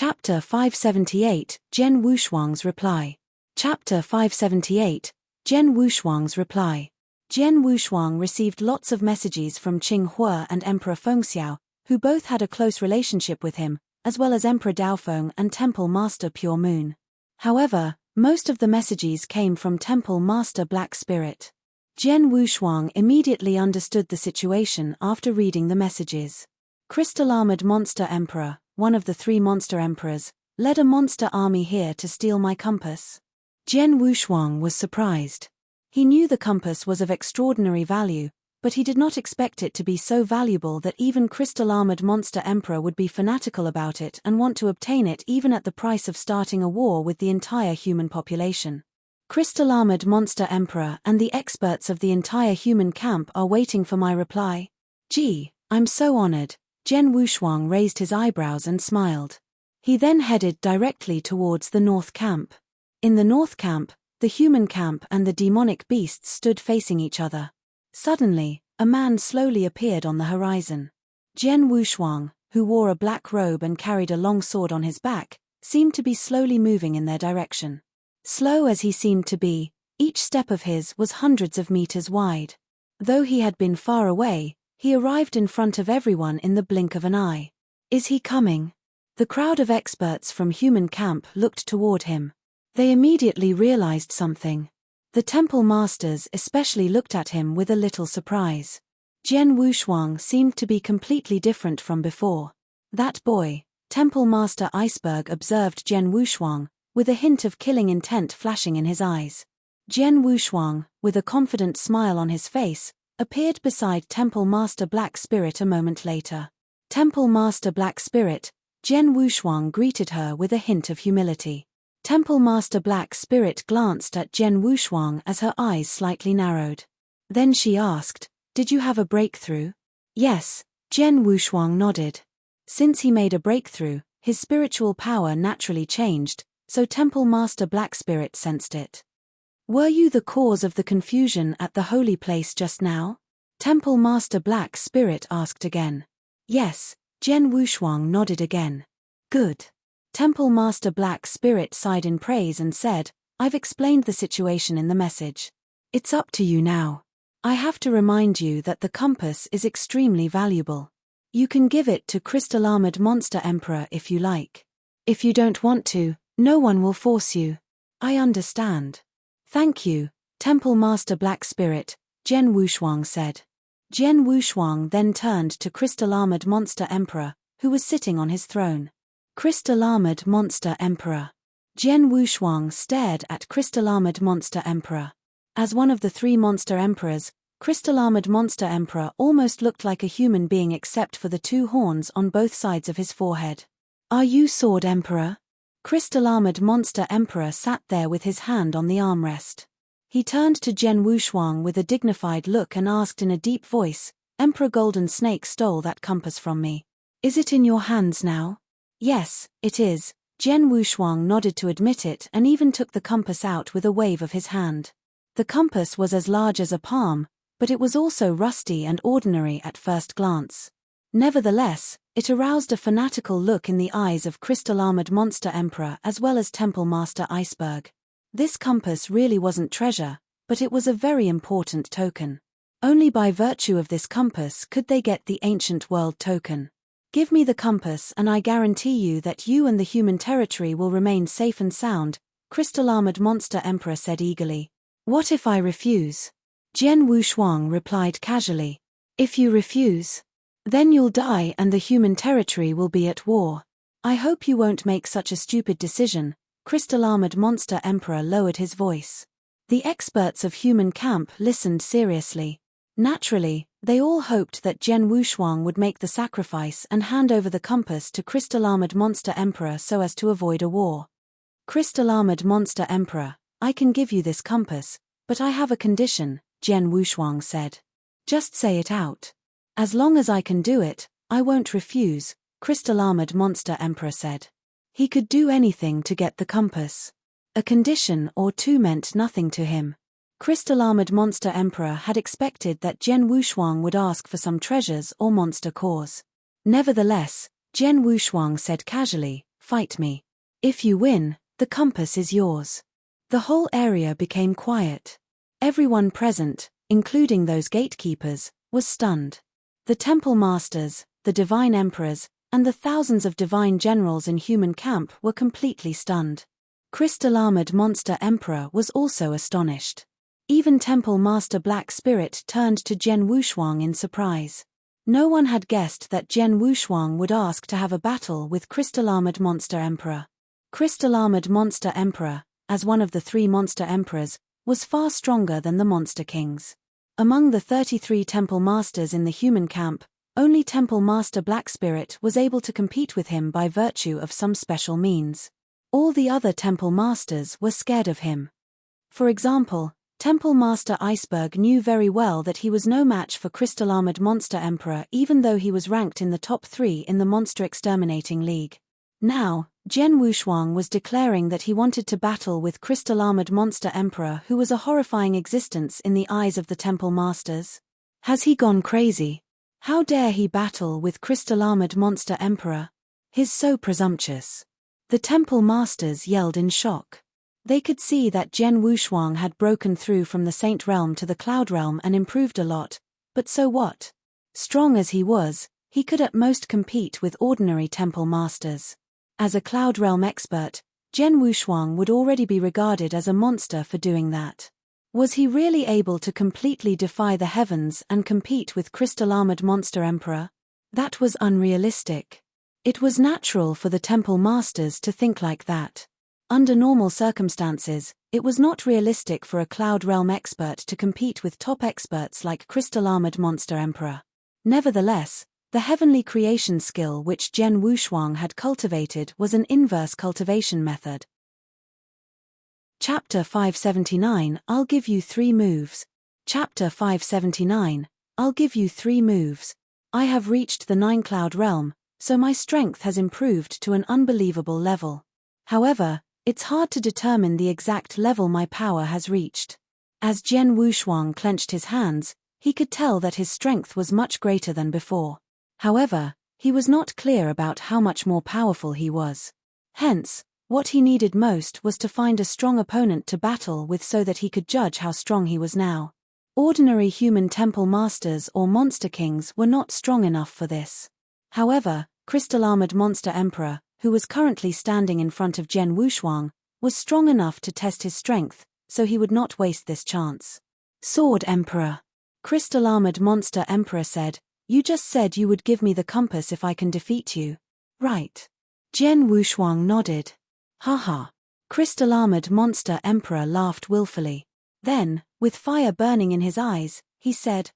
Chapter 578, Zhen Wushuang's Reply. Chapter 578, Zhen Wushuang's Reply. Zhen Wushuang received lots of messages from Qing Hua and Emperor Fengxiao, who both had a close relationship with him, as well as Emperor Daofeng and Temple Master Pure Moon. However, most of the messages came from Temple Master Black Spirit. Zhen Wushuang immediately understood the situation after reading the messages. Crystal-armored monster emperor, one of the 3 monster emperors, led a monster army here to steal my compass. Zhen Wushuang was surprised. He knew the compass was of extraordinary value, but he did not expect it to be so valuable that even crystal-armored monster emperor would be fanatical about it and want to obtain it even at the price of starting a war with the entire human population. Crystal-armored monster emperor and the experts of the entire human camp are waiting for my reply. Gee, I'm so honored. Zhen Wushuang raised his eyebrows and smiled. He then headed directly towards the North Camp. In the North Camp, the human camp and the demonic beasts stood facing each other. Suddenly, a man slowly appeared on the horizon. Zhen Wushuang, who wore a black robe and carried a long sword on his back, seemed to be slowly moving in their direction. Slow as he seemed to be, each step of his was hundreds of meters wide. Though he had been far away, he arrived in front of everyone in the blink of an eye. Is he coming? The crowd of experts from human camp looked toward him. They immediately realized something. The temple masters especially looked at him with a little surprise. Zhen Wushuang seemed to be completely different from before. That boy, Temple Master Iceberg, observed Zhen Wushuang, with a hint of killing intent flashing in his eyes. Zhen Wushuang, with a confident smile on his face, appeared beside Temple Master Black Spirit a moment later. Temple Master Black Spirit, Zhen Wushuang greeted her with a hint of humility. Temple Master Black Spirit glanced at Zhen Wushuang as her eyes slightly narrowed. Then she asked, "Did you have a breakthrough?" "Yes," Zhen Wushuang nodded. Since he made a breakthrough, his spiritual power naturally changed, so Temple Master Black Spirit sensed it. "Were you the cause of the confusion at the holy place just now?" Temple Master Black Spirit asked again. "Yes," Zhen Wushuang nodded again. "Good." Temple Master Black Spirit sighed in praise and said, "I've explained the situation in the message. It's up to you now. I have to remind you that the compass is extremely valuable. You can give it to Crystal-armored monster emperor if you like. If you don't want to, no one will force you." "I understand." "Thank you, Temple Master Black Spirit," Zhen Wushuang said. Zhen Wushuang then turned to Crystal-armored monster emperor, who was sitting on his throne. Crystal-armored monster emperor. Zhen Wushuang stared at Crystal-armored monster emperor. As one of the 3 monster emperors, Crystal-armored monster emperor almost looked like a human being except for the 2 horns on both sides of his forehead. "Are you Sword Emperor?" Crystal-armored monster emperor sat there with his hand on the armrest. He turned to Zhen Wushuang with a dignified look and asked in a deep voice, "Emperor Golden Snake stole that compass from me. Is it in your hands now?" "Yes, it is." Zhen Wushuang nodded to admit it and even took the compass out with a wave of his hand. The compass was as large as a palm, but it was also rusty and ordinary at first glance. Nevertheless, it aroused a fanatical look in the eyes of Crystal-armored monster emperor as well as Temple Master Iceberg. This compass really wasn't treasure, but it was a very important token. Only by virtue of this compass could they get the ancient world token. "Give me the compass and I guarantee you that you and the human territory will remain safe and sound," Crystal-armored monster emperor said eagerly. "What if I refuse?" Zhen Wushuang replied casually. "If you refuse, then you'll die and the human territory will be at war. I hope you won't make such a stupid decision." Crystal-armored monster emperor lowered his voice. The experts of human camp listened seriously. Naturally, they all hoped that Zhen Wushuang would make the sacrifice and hand over the compass to Crystal-armored monster emperor so as to avoid a war. "Crystal-armored monster emperor, I can give you this compass, but I have a condition," Zhen Wushuang said. "Just say it out." "As long as I can do it, I won't refuse," Crystal-armored monster emperor said. He could do anything to get the compass. A condition or 2 meant nothing to him. Crystal-armored monster emperor had expected that Zhen Wushuang would ask for some treasures or monster cores. Nevertheless, Zhen Wushuang said casually, fight me. If you win, the compass is yours." The whole area became quiet. Everyone present, including those gatekeepers, was stunned. The temple masters, the divine emperors, and the thousands of divine generals in human camp were completely stunned. Crystal-armored monster emperor was also astonished. Even Temple Master Black Spirit turned to Jian Wushuang in surprise. No one had guessed that Jian Wushuang would ask to have a battle with Crystal-armored monster emperor. Crystal-armored monster emperor, as one of the 3 monster emperors, was far stronger than the monster kings. Among the 33 temple masters in the human camp, only Temple Master Black Spirit was able to compete with him by virtue of some special means. All the other temple masters were scared of him. For example, Temple Master Iceberg knew very well that he was no match for Crystal-armored monster emperor even though he was ranked in the top 3 in the Monster Exterminating League. Now, Jian Wushuang was declaring that he wanted to battle with Crystal-armored monster emperor who was a horrifying existence in the eyes of the temple masters. Has he gone crazy? How dare he battle with Crystal-armored monster emperor? He's so presumptuous. The temple masters yelled in shock. They could see that Jian Wushuang had broken through from the Saint Realm to the Cloud Realm and improved a lot, but so what? Strong as he was, he could at most compete with ordinary temple masters. As a Cloud Realm expert, Jian Wushuang would already be regarded as a monster for doing that. Was he really able to completely defy the heavens and compete with Crystal-armored monster emperor? That was unrealistic. It was natural for the temple masters to think like that. Under normal circumstances, it was not realistic for a Cloud Realm expert to compete with top experts like Crystal-armored monster emperor. Nevertheless, the heavenly creation skill which Jian Wushuang had cultivated was an inverse cultivation method. Chapter 579 I'll give you 3 moves. Chapter 579 I'll give you 3 moves. I have reached the 9 Cloud Realm, so my strength has improved to an unbelievable level. However, it's hard to determine the exact level my power has reached. As Jian Wushuang clenched his hands, he could tell that his strength was much greater than before. However, he was not clear about how much more powerful he was. Hence, what he needed most was to find a strong opponent to battle with so that he could judge how strong he was now. Ordinary human temple masters or monster kings were not strong enough for this. However, Crystal-armored monster emperor, who was currently standing in front of Jian Wushuang, was strong enough to test his strength, so he would not waste this chance. Sword Emperor. Crystal-armored monster emperor said, "You just said you would give me the compass if I can defeat you. Right?" Jian Wushuang nodded. Haha. Crystal-armored monster emperor laughed willfully. Then, with fire burning in his eyes, he said,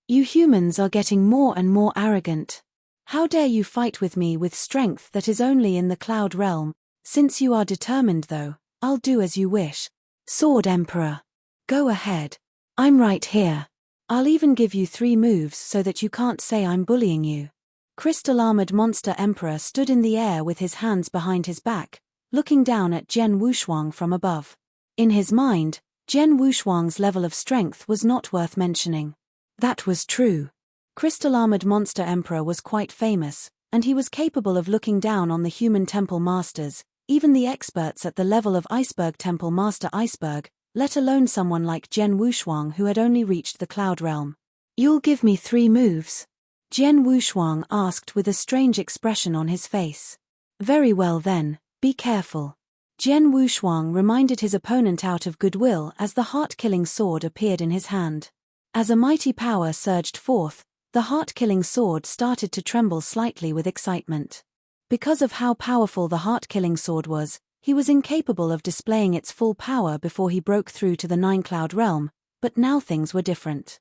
You humans are getting more and more arrogant. How dare you fight with me with strength that is only in the Cloud Realm? Since you are determined though, I'll do as you wish. Sword Emperor. Go ahead. I'm right here. I'll even give you 3 moves so that you can't say I'm bullying you. Crystal-armored monster emperor stood in the air with his hands behind his back, looking down at Jian Wushuang from above. In his mind, Jian Wushuang's level of strength was not worth mentioning. That was true. Crystal-armored monster emperor was quite famous, and he was capable of looking down on the human temple masters, even the experts at the level of Iceberg Temple Master Iceberg, let alone someone like Jian Wushuang who had only reached the Cloud Realm. You'll give me 3 moves? Jian Wushuang asked with a strange expression on his face. Very well then, be careful. Jian Wushuang reminded his opponent out of goodwill as the heart-killing sword appeared in his hand. As a mighty power surged forth, the heart-killing sword started to tremble slightly with excitement. Because of how powerful the heart-killing sword was, he was incapable of displaying its full power before he broke through to the 9 Cloud Realm, but now things were different.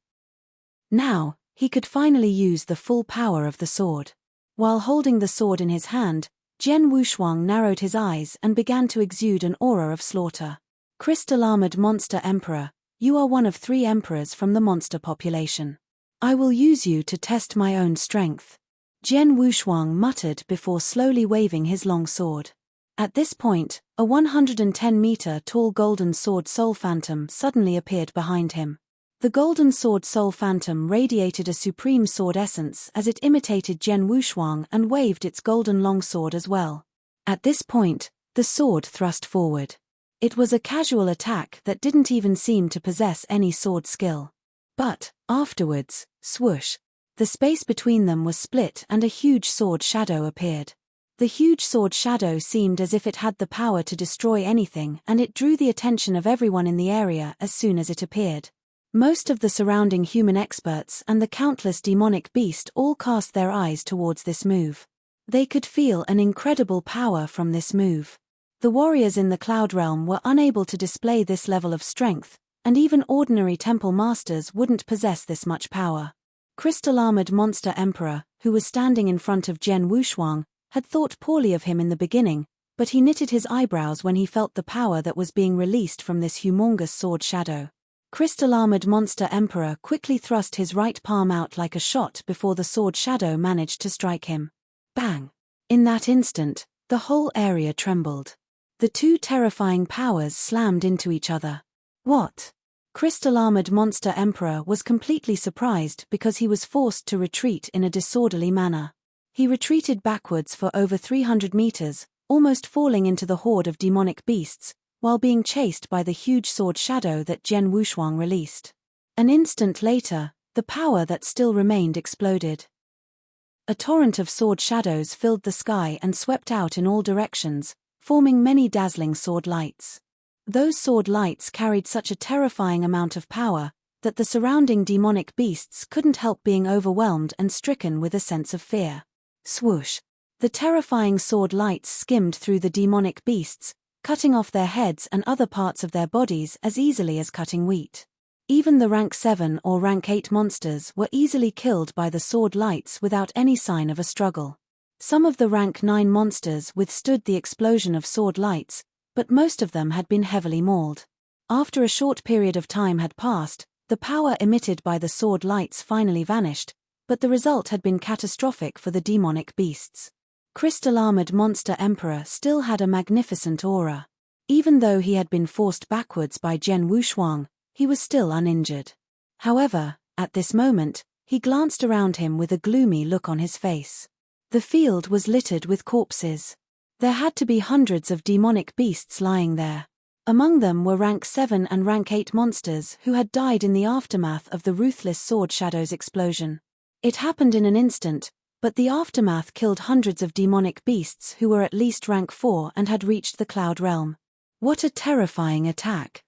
Now, he could finally use the full power of the sword. While holding the sword in his hand, Jian Wushuang narrowed his eyes and began to exude an aura of slaughter. Crystal-armored monster emperor, you are one of 3 emperors from the monster population. I will use you to test my own strength. Jian Wushuang muttered before slowly waving his long sword. At this point, a 110-meter-tall golden sword Soul Phantom suddenly appeared behind him. The golden sword Soul Phantom radiated a supreme sword essence as it imitated Jian Wushuang and waved its golden longsword as well. At this point, the sword thrust forward. It was a casual attack that didn't even seem to possess any sword skill. But, afterwards, swoosh, the space between them was split and a huge sword shadow appeared. The huge sword shadow seemed as if it had the power to destroy anything, and it drew the attention of everyone in the area as soon as it appeared. Most of the surrounding human experts and the countless demonic beasts all cast their eyes towards this move. They could feel an incredible power from this move. The warriors in the Cloud Realm were unable to display this level of strength, and even ordinary temple masters wouldn't possess this much power. Crystal-armored monster Emperor, who was standing in front of Jian Wushuang, had thought poorly of him in the beginning, but he knitted his eyebrows when he felt the power that was being released from this humongous sword shadow. Crystal-armored monster Emperor quickly thrust his right palm out like a shot before the sword shadow managed to strike him. Bang! In that instant, the whole area trembled. The two terrifying powers slammed into each other. What? Crystal-armored monster Emperor was completely surprised because he was forced to retreat in a disorderly manner. He retreated backwards for over 300 meters, almost falling into the horde of demonic beasts, while being chased by the huge sword shadow that Jian Wushuang released. An instant later, the power that still remained exploded. A torrent of sword shadows filled the sky and swept out in all directions, forming many dazzling sword lights. Those sword lights carried such a terrifying amount of power that the surrounding demonic beasts couldn't help being overwhelmed and stricken with a sense of fear. Swoosh! The terrifying sword lights skimmed through the demonic beasts, cutting off their heads and other parts of their bodies as easily as cutting wheat. Even the rank 7 or rank 8 monsters were easily killed by the sword lights without any sign of a struggle. Some of the rank 9 monsters withstood the explosion of sword lights, but most of them had been heavily mauled. After a short period of time had passed, the power emitted by the sword lights finally vanished, but the result had been catastrophic for the demonic beasts. Crystal-armored monster Emperor still had a magnificent aura. Even though he had been forced backwards by Jian Wushuang, he was still uninjured. However, at this moment, he glanced around him with a gloomy look on his face. The field was littered with corpses. There had to be hundreds of demonic beasts lying there. Among them were rank 7 and rank 8 monsters who had died in the aftermath of the ruthless sword shadow's explosion. It happened in an instant, but the aftermath killed hundreds of demonic beasts who were at least rank 4 and had reached the Cloud Realm. What a terrifying attack!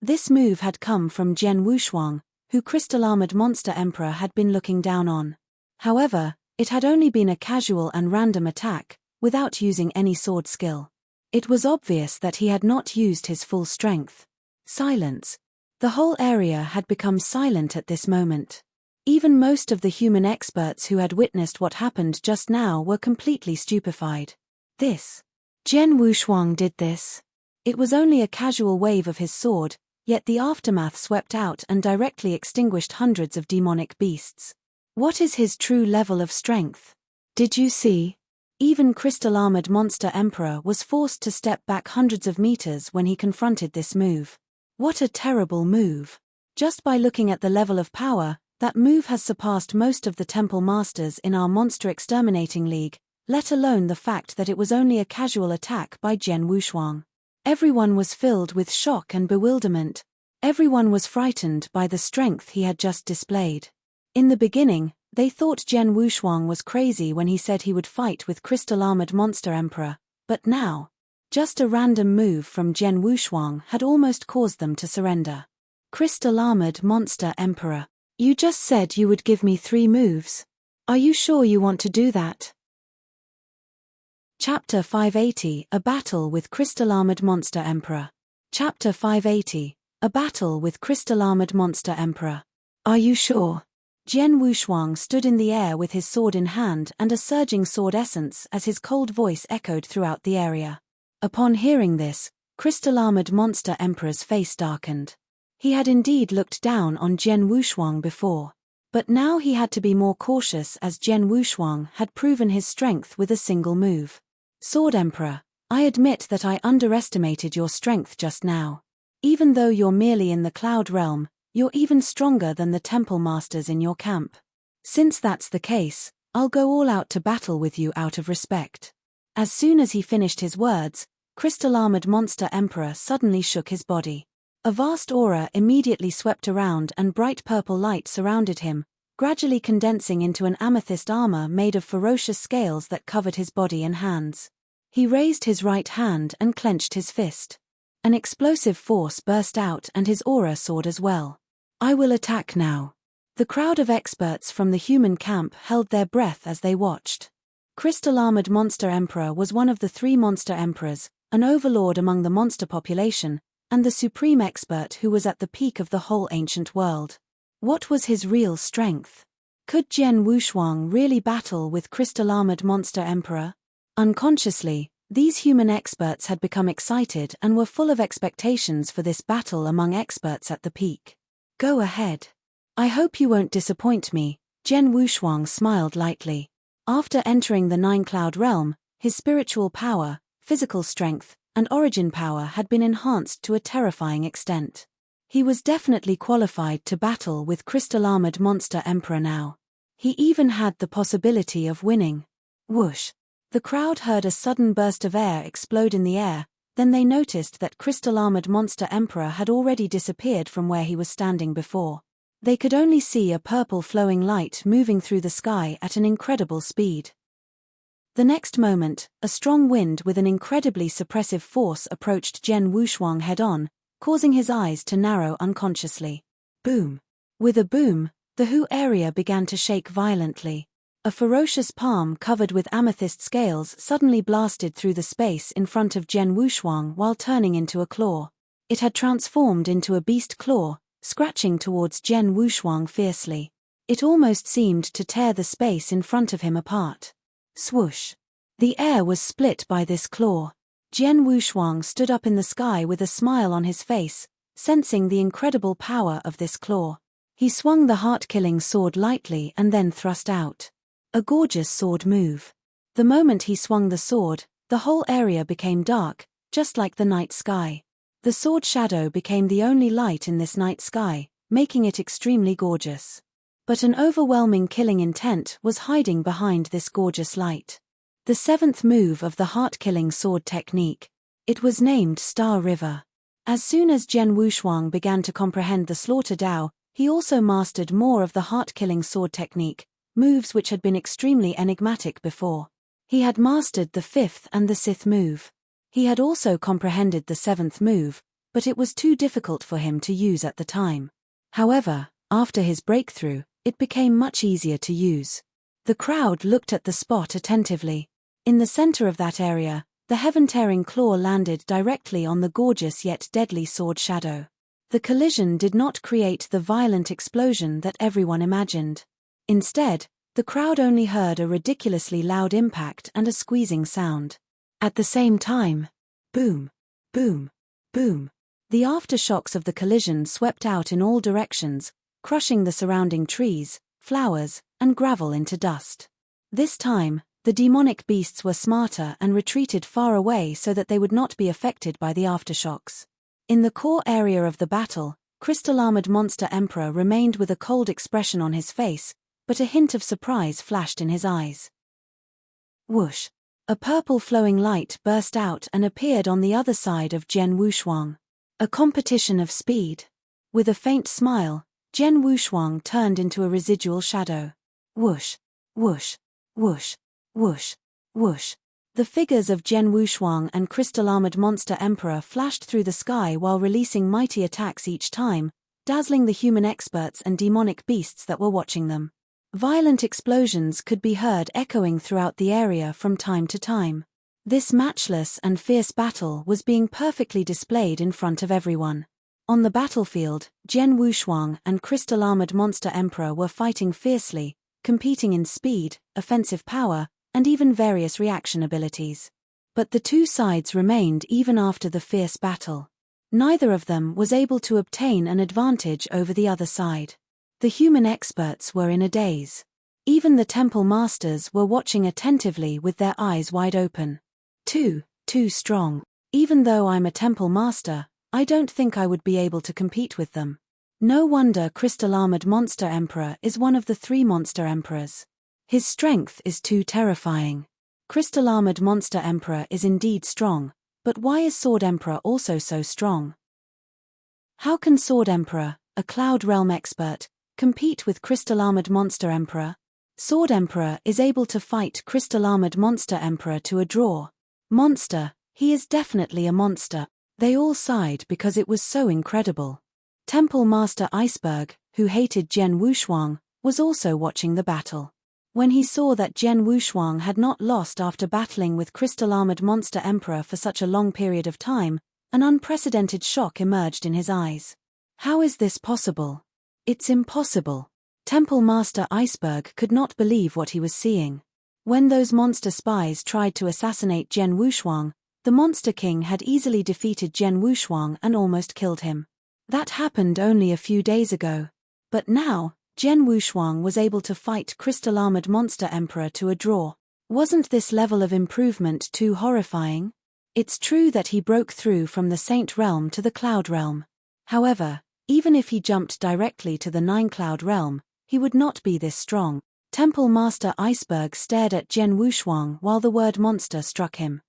This move had come from Jian Wushuang, who Crystal-armored monster Emperor had been looking down on. However, it had only been a casual and random attack, without using any sword skill. It was obvious that he had not used his full strength. Silence. The whole area had become silent at this moment. Even most of the human experts who had witnessed what happened just now were completely stupefied. Jian Wushuang did this. It was only a casual wave of his sword, yet the aftermath swept out and directly extinguished hundreds of demonic beasts. What is his true level of strength? Did you see? Even Crystal-armored monster Emperor was forced to step back hundreds of meters when he confronted this move. What a terrible move. Just by looking at the level of power, that move has surpassed most of the temple masters in our Monster Exterminating League, let alone the fact that it was only a casual attack by Jian Wushuang. Everyone was filled with shock and bewilderment. Everyone was frightened by the strength he had just displayed. In the beginning, they thought Jian Wushuang was crazy when he said he would fight with Crystal-armored monster Emperor, but now, just a random move from Jian Wushuang had almost caused them to surrender. Crystal-armored monster Emperor. You just said you would give me 3 moves. Are you sure you want to do that? Chapter 580, A Battle with Crystal-armored monster Emperor. Chapter 580, A Battle with Crystal-armored monster Emperor. Are you sure? Jian Wushuang stood in the air with his sword in hand and a surging sword essence as his cold voice echoed throughout the area. Upon hearing this, Crystal-armored monster Emperor's face darkened. He had indeed looked down on Jian Wushuang before, but now he had to be more cautious as Jian Wushuang had proven his strength with a single move. Sword Emperor, I admit that I underestimated your strength just now. Even though you're merely in the Cloud Realm, you're even stronger than the temple masters in your camp. Since that's the case, I'll go all out to battle with you out of respect. As soon as he finished his words, crystal-armored monster Emperor suddenly shook his body. A vast aura immediately swept around and bright purple light surrounded him, gradually condensing into an amethyst armor made of ferocious scales that covered his body and hands. He raised his right hand and clenched his fist. An explosive force burst out and his aura soared as well. "I will attack now." The crowd of experts from the human camp held their breath as they watched. Crystal-armored Monster Emperor was one of the 3 monster emperors, an overlord among the monster population, and the supreme expert who was at the peak of the whole ancient world. What was his real strength? Could Jian Wushuang really battle with crystal-armored Monster Emperor? Unconsciously, these human experts had become excited and were full of expectations for this battle among experts at the peak. "Go ahead. I hope you won't disappoint me," Jian Wushuang smiled lightly. After entering the 9-cloud realm, his spiritual power, physical strength, and origin power had been enhanced to a terrifying extent. He was definitely qualified to battle with crystal-armored Monster Emperor now. He even had the possibility of winning. Whoosh! The crowd heard a sudden burst of air explode in the air, then they noticed that crystal-armored Monster Emperor had already disappeared from where he was standing before. They could only see a purple flowing light moving through the sky at an incredible speed. The next moment, a strong wind with an incredibly suppressive force approached Jian Wushuang head-on, causing his eyes to narrow unconsciously. Boom! With a boom, the Hu area began to shake violently. A ferocious palm covered with amethyst scales suddenly blasted through the space in front of Jian Wushuang while turning into a claw. It had transformed into a beast claw, scratching towards Jian Wushuang fiercely. It almost seemed to tear the space in front of him apart. Swoosh! The air was split by this claw. Jian Wushuang stood up in the sky with a smile on his face, sensing the incredible power of this claw. He swung the heart-killing sword lightly and then thrust out. A gorgeous sword move. The moment he swung the sword, the whole area became dark, just like the night sky. The sword shadow became the only light in this night sky, making it extremely gorgeous. But an overwhelming killing intent was hiding behind this gorgeous light. The 7th move of the heart-killing sword technique. It was named Star River. As soon as Jian Wushuang began to comprehend the Slaughter Dao, he also mastered more of the heart-killing sword technique, moves which had been extremely enigmatic before. He had mastered the 5th and the 6th move. He had also comprehended the 7th move, but it was too difficult for him to use at the time. However, after his breakthrough, it became much easier to use. The crowd looked at the spot attentively. In the center of that area, the heaven-tearing claw landed directly on the gorgeous yet deadly sword shadow. The collision did not create the violent explosion that everyone imagined. Instead, the crowd only heard a ridiculously loud impact and a squeezing sound. At the same time, boom, boom, boom. The aftershocks of the collision swept out in all directions, crushing the surrounding trees, flowers, and gravel into dust. This time, the demonic beasts were smarter and retreated far away so that they would not be affected by the aftershocks. In the core area of the battle, crystal-armored Monster Emperor remained with a cold expression on his face, but a hint of surprise flashed in his eyes. Whoosh! A purple flowing light burst out and appeared on the other side of Jian Wushuang. A competition of speed. With a faint smile, Jian Wushuang turned into a residual shadow. Whoosh! Whoosh! Whoosh! Whoosh! Whoosh! The figures of Jian Wushuang and crystal-armored Monster Emperor flashed through the sky while releasing mighty attacks each time, dazzling the human experts and demonic beasts that were watching them. Violent explosions could be heard echoing throughout the area from time to time. This matchless and fierce battle was being perfectly displayed in front of everyone. On the battlefield, Jian Wushuang and crystal-armored Monster Emperor were fighting fiercely, competing in speed, offensive power, and even various reaction abilities. But the two sides remained even after the fierce battle. Neither of them was able to obtain an advantage over the other side. The human experts were in a daze. Even the temple masters were watching attentively with their eyes wide open. Too strong. Even though I'm a temple master, I don't think I would be able to compete with them. No wonder crystal-armored Monster Emperor is one of the 3 monster emperors. His strength is too terrifying. Crystal Armored Monster Emperor is indeed strong, but why is Sword Emperor also so strong? How can Sword Emperor, a Cloud Realm expert, compete with Crystal Armored Monster Emperor? Sword Emperor is able to fight Crystal Armored Monster Emperor to a draw. Monster, he is definitely a monster. They all sighed because it was so incredible. Temple Master Iceberg, who hated Jian Wushuang, was also watching the battle. When he saw that Jian Wushuang had not lost after battling with Crystal Armored Monster Emperor for such a long period of time, an unprecedented shock emerged in his eyes. How is this possible? It's impossible. Temple Master Iceberg could not believe what he was seeing. When those monster spies tried to assassinate Jian Wushuang, the Monster King had easily defeated Jian Wushuang and almost killed him. That happened only a few days ago. But now, Jian Wushuang was able to fight Crystal Armored Monster Emperor to a draw. Wasn't this level of improvement too horrifying? It's true that he broke through from the Saint Realm to the Cloud Realm. However, even if he jumped directly to the Nine Cloud Realm, he would not be this strong. Temple Master Iceberg stared at Jian Wushuang while the word monster struck him.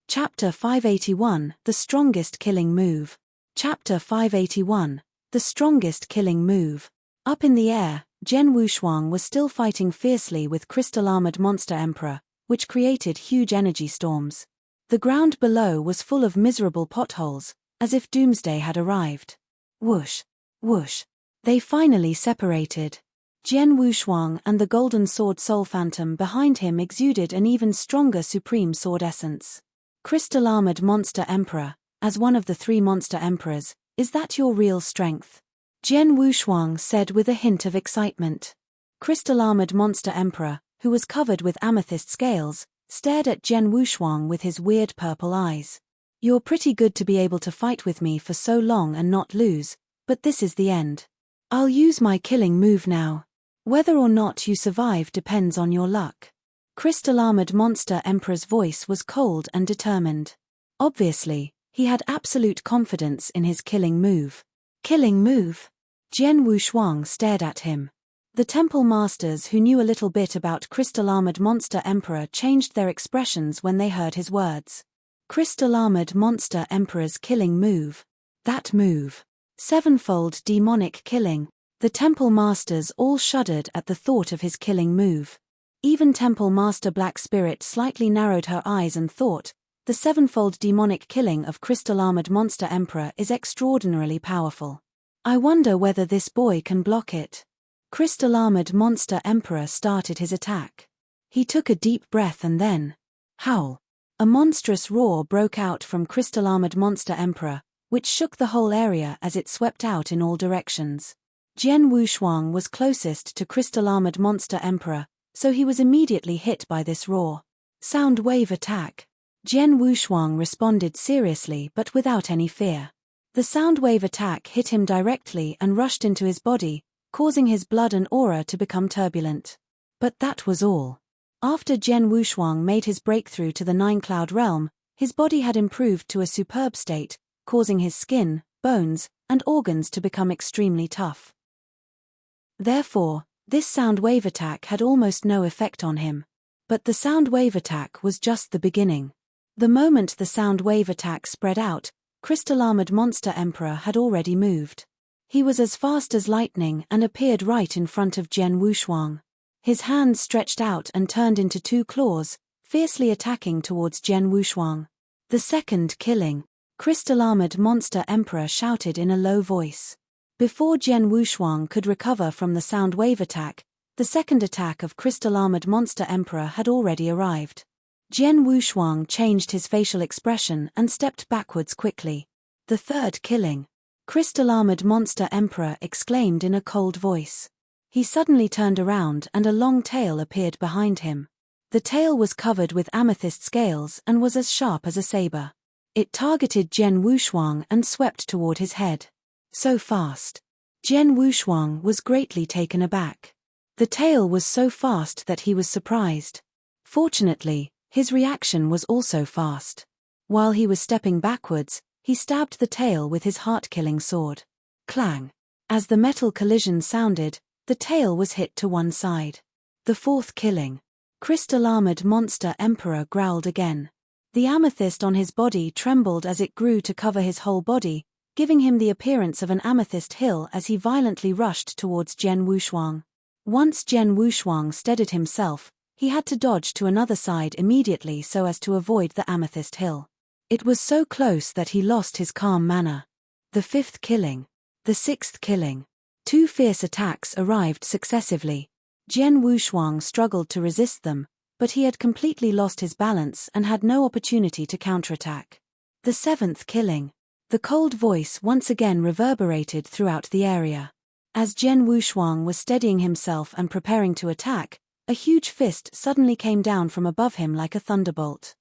Chapter 581, The Strongest Killing Move. Chapter 581, The Strongest Killing Move. Up in the air, Jian Wushuang was still fighting fiercely with Crystal Armored Monster Emperor, which created huge energy storms. The ground below was full of miserable potholes, as if doomsday had arrived. Whoosh! Whoosh! They finally separated. Jian Wushuang and the Golden Sword Soul Phantom behind him exuded an even stronger Supreme Sword essence. Crystal Armored Monster Emperor, as one of the three Monster Emperors, is that your real strength? Jian Wushuang said with a hint of excitement. Crystal Armored Monster Emperor, who was covered with amethyst scales, stared at Jian Wushuang with his weird purple eyes. You're pretty good to be able to fight with me for so long and not lose, but this is the end. I'll use my killing move now. Whether or not you survive depends on your luck. Crystal Armored Monster Emperor's voice was cold and determined. Obviously, he had absolute confidence in his killing move. Killing move? Jian Wushuang stared at him. The temple masters who knew a little bit about Crystal Armored Monster Emperor changed their expressions when they heard his words. Crystal Armored Monster Emperor's killing move. That move. Sevenfold demonic killing. The temple masters all shuddered at the thought of his killing move. Even Temple Master Black Spirit slightly narrowed her eyes and thought, the sevenfold demonic killing of Crystal Armored Monster Emperor is extraordinarily powerful. I wonder whether this boy can block it. Crystal Armored Monster Emperor started his attack. He took a deep breath and then, howl. A monstrous roar broke out from Crystal Armored Monster Emperor, which shook the whole area as it swept out in all directions. Jian Wushuang was closest to Crystal Armored Monster Emperor, so he was immediately hit by this roar. Sound wave attack. Jian Wushuang responded seriously but without any fear. The sound wave attack hit him directly and rushed into his body, causing his blood and aura to become turbulent. But that was all. After Jian Wushuang made his breakthrough to the Nine Cloud Realm, his body had improved to a superb state, causing his skin, bones, and organs to become extremely tough. Therefore, this sound wave attack had almost no effect on him. But the sound wave attack was just the beginning. The moment the sound wave attack spread out, Crystal Armored Monster Emperor had already moved. He was as fast as lightning and appeared right in front of Jian Wushuang. His hands stretched out and turned into two claws, fiercely attacking towards Jian Wushuang. The second killing. Crystal Armored Monster Emperor shouted in a low voice. Before Jian Wushuang could recover from the sound wave attack, the second attack of Crystal Armored Monster Emperor had already arrived. Jian Wushuang changed his facial expression and stepped backwards quickly. The third killing. Crystal Armored Monster Emperor exclaimed in a cold voice. He suddenly turned around and a long tail appeared behind him. The tail was covered with amethyst scales and was as sharp as a saber. It targeted Jian Wushuang and swept toward his head. So fast. Jian Wushuang was greatly taken aback. The tail was so fast that he was surprised. Fortunately, his reaction was also fast. While he was stepping backwards, he stabbed the tail with his heart-killing sword. Clang! As the metal collision sounded, the tail was hit to one side. The fourth killing. Crystal-armored monster Emperor growled again. The amethyst on his body trembled as it grew to cover his whole body, giving him the appearance of an amethyst hill as he violently rushed towards Jian Wushuang. Once Jian Wushuang steadied himself, he had to dodge to another side immediately so as to avoid the amethyst hill. It was so close that he lost his calm manner. The fifth killing. The sixth killing. Two fierce attacks arrived successively. Jian Wushuang struggled to resist them, but he had completely lost his balance and had no opportunity to counterattack. The seventh killing. The cold voice once again reverberated throughout the area. As Jian Wushuang was steadying himself and preparing to attack, a huge fist suddenly came down from above him like a thunderbolt.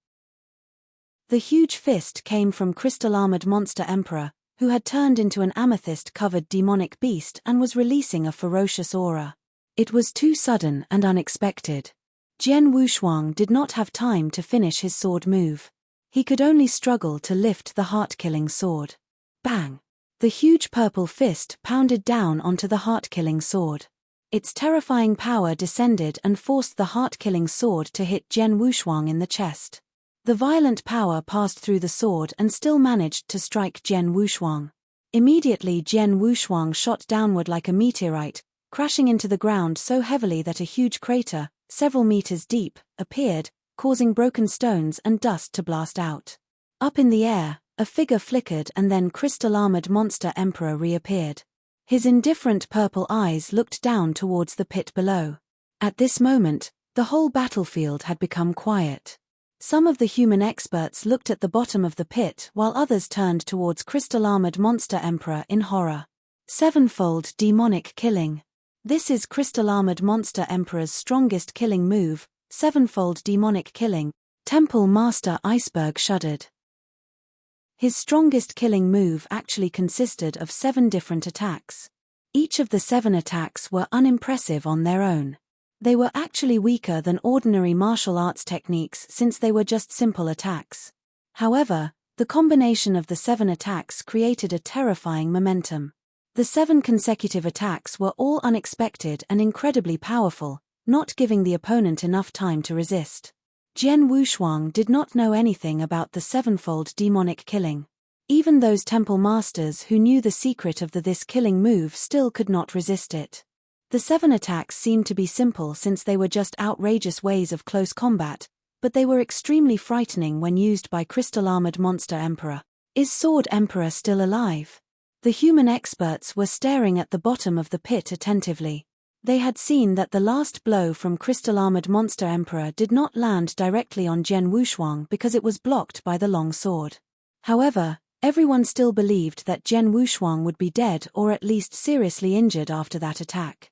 The huge fist came from crystal-armored monster Emperor, who had turned into an amethyst-covered demonic beast and was releasing a ferocious aura. It was too sudden and unexpected. Jian Wushuang did not have time to finish his sword move. He could only struggle to lift the heart-killing sword. Bang! The huge purple fist pounded down onto the heart-killing sword. Its terrifying power descended and forced the heart-killing sword to hit Jian Wushuang in the chest. The violent power passed through the sword and still managed to strike Jian Wushuang. Immediately Jian Wushuang shot downward like a meteorite, crashing into the ground so heavily that a huge crater, several meters deep, appeared, causing broken stones and dust to blast out. Up in the air, a figure flickered and then crystal-armored monster Emperor reappeared. His indifferent purple eyes looked down towards the pit below. At this moment, the whole battlefield had become quiet. Some of the human experts looked at the bottom of the pit while others turned towards crystal-armored monster Emperor in horror. Sevenfold demonic killing. This is crystal-armored monster Emperor's strongest killing move, sevenfold demonic killing. Temple Master Iceberg shuddered. His strongest killing move actually consisted of 7 different attacks. Each of the 7 attacks were unimpressive on their own. They were actually weaker than ordinary martial arts techniques since they were just simple attacks. However, the combination of the 7 attacks created a terrifying momentum. The 7 consecutive attacks were all unexpected and incredibly powerful, not giving the opponent enough time to resist. Jian Wushuang did not know anything about the sevenfold demonic killing. Even those temple masters who knew the secret of this killing move still could not resist it. The 7 attacks seemed to be simple since they were just outrageous ways of close combat, but they were extremely frightening when used by crystal-armored monster Emperor. Is Sword Emperor still alive? The human experts were staring at the bottom of the pit attentively. They had seen that the last blow from crystal-armored monster Emperor did not land directly on Jian Wushuang because it was blocked by the long sword. However, everyone still believed that Jian Wushuang would be dead or at least seriously injured after that attack.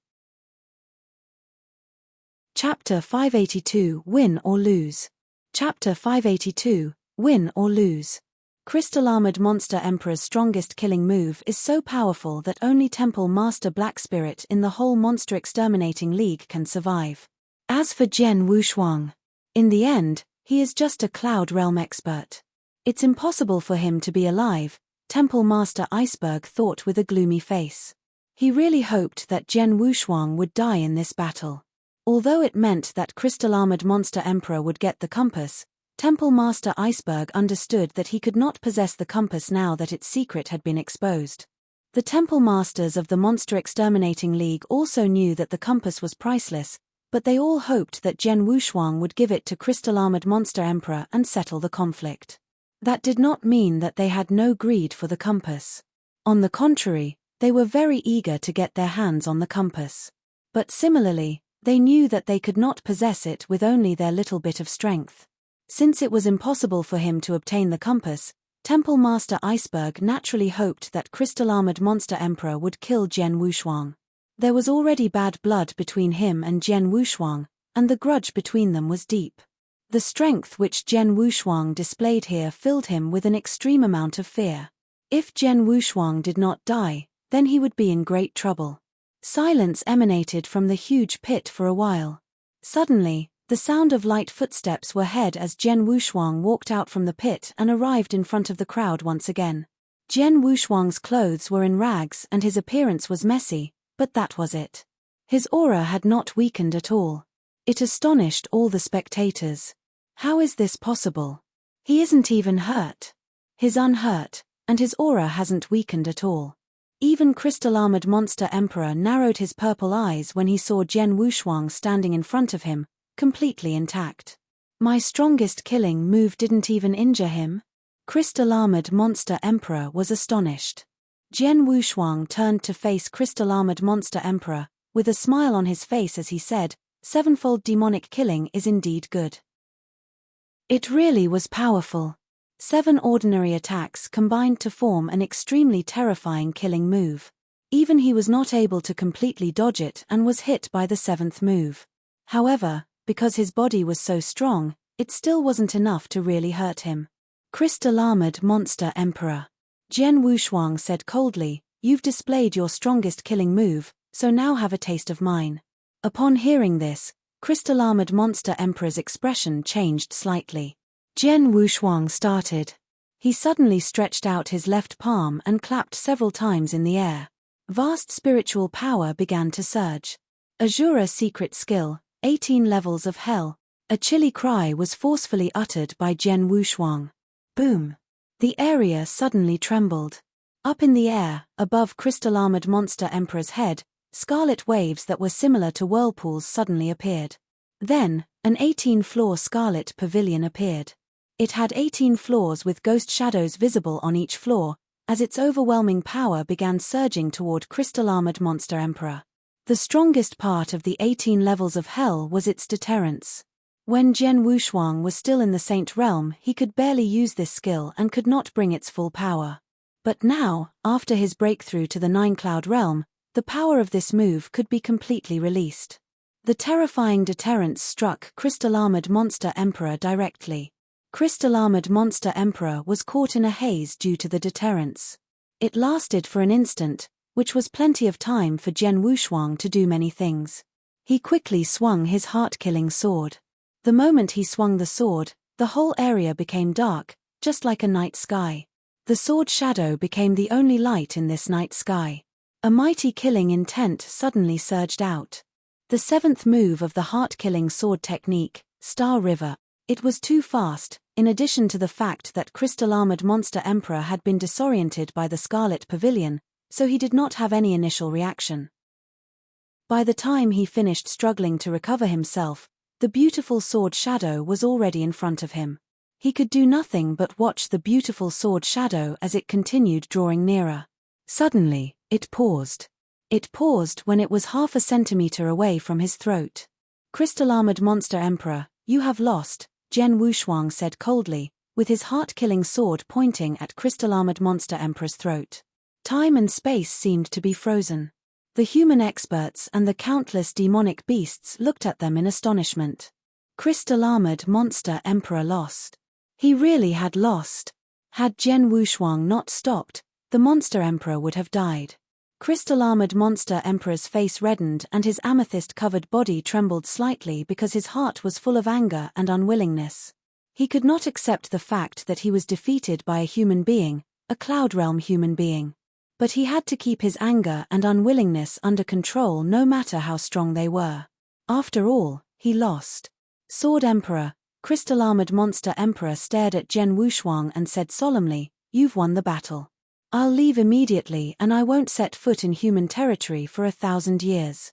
Chapter 582 Win or Lose. Chapter 582 Win or Lose. Crystal-armored monster Emperor's strongest killing move is so powerful that only Temple Master Black Spirit in the whole Monster Exterminating League can survive. As for Jian Wushuang, in the end, he is just a Cloud Realm expert. It's impossible for him to be alive, Temple Master Iceberg thought with a gloomy face. He really hoped that Jian Wushuang would die in this battle. Although it meant that crystal-armored monster Emperor would get the compass, Temple Master Iceberg understood that he could not possess the compass now that its secret had been exposed. The Temple Masters of the Monster Exterminating League also knew that the compass was priceless, but they all hoped that Jian Wushuang would give it to crystal-armored monster Emperor and settle the conflict. That did not mean that they had no greed for the compass. On the contrary, they were very eager to get their hands on the compass. But similarly, they knew that they could not possess it with only their little bit of strength. Since it was impossible for him to obtain the compass, Temple Master Iceberg naturally hoped that crystal-armored monster Emperor would kill Jian Wushuang. There was already bad blood between him and Jian Wushuang, and the grudge between them was deep. The strength which Jian Wushuang displayed here filled him with an extreme amount of fear. If Jian Wushuang did not die, then he would be in great trouble. Silence emanated from the huge pit for a while. Suddenly, the sound of light footsteps were heard as Jian Wushuang walked out from the pit and arrived in front of the crowd once again. Jian Wushuang's clothes were in rags and his appearance was messy, but that was it. His aura had not weakened at all. It astonished all the spectators. How is this possible? He isn't even hurt. He's unhurt, and his aura hasn't weakened at all. Even crystal-armored monster Emperor narrowed his purple eyes when he saw Jian Wushuang standing in front of him, completely intact. My strongest killing move didn't even injure him? Crystal-armored monster Emperor was astonished. Jian Wushuang turned to face crystal-armored monster Emperor, with a smile on his face as he said, "Sevenfold demonic killing is indeed good." It really was powerful. 7 ordinary attacks combined to form an extremely terrifying killing move. Even he was not able to completely dodge it and was hit by the 7th move. However, because his body was so strong, it still wasn't enough to really hurt him. Crystal-armored monster Emperor. Jian Wushuang said coldly, "You've displayed your strongest killing move, so now have a taste of mine." Upon hearing this, crystal-armored monster Emperor's expression changed slightly. Jian Wushuang started. He suddenly stretched out his left palm and clapped several times in the air. Vast spiritual power began to surge. Azura secret skill, 18 levels of hell. A chilly cry was forcefully uttered by Jian Wushuang. Boom! The area suddenly trembled. Up in the air, above crystal-armored monster Emperor's head, scarlet waves that were similar to whirlpools suddenly appeared. Then, an 18-floor scarlet pavilion appeared. It had 18 floors with ghost shadows visible on each floor, as its overwhelming power began surging toward crystal-armored monster Emperor. The strongest part of the 18 levels of hell was its deterrence. When Jian Wushuang was still in the Saint Realm, he could barely use this skill and could not bring its full power. But now, after his breakthrough to the Nine-Cloud Realm, the power of this move could be completely released. The terrifying deterrence struck crystal-armored monster Emperor directly. Crystal-armored monster Emperor was caught in a haze due to the deterrence. It lasted for an instant, which was plenty of time for Jian Wushuang to do many things. He quickly swung his heart-killing sword. The moment he swung the sword, the whole area became dark, just like a night sky. The sword shadow became the only light in this night sky. A mighty killing intent suddenly surged out. The 7th move of the heart-killing sword technique, Star River. It was too fast, in addition to the fact that crystal-armored monster Emperor had been disoriented by the Scarlet Pavilion, so he did not have any initial reaction. By the time he finished struggling to recover himself, the beautiful sword shadow was already in front of him. He could do nothing but watch the beautiful sword shadow as it continued drawing nearer. Suddenly, it paused. It paused when it was half a centimeter away from his throat. Crystal-armored monster Emperor, you have lost, Jian Wushuang said coldly, with his heart-killing sword pointing at crystal-armored monster Emperor's throat. Time and space seemed to be frozen. The human experts and the countless demonic beasts looked at them in astonishment. Crystal-armored monster Emperor lost. He really had lost. Had Jian Wushuang not stopped, the monster Emperor would have died. Crystal-armored monster Emperor's face reddened and his amethyst-covered body trembled slightly because his heart was full of anger and unwillingness. He could not accept the fact that he was defeated by a human being, a Cloud Realm human being. But he had to keep his anger and unwillingness under control no matter how strong they were. After all, he lost. Sword Emperor, crystal-armored monster Emperor stared at Jian Wushuang and said solemnly, "You've won the battle. I'll leave immediately and I won't set foot in human territory for 1,000 years.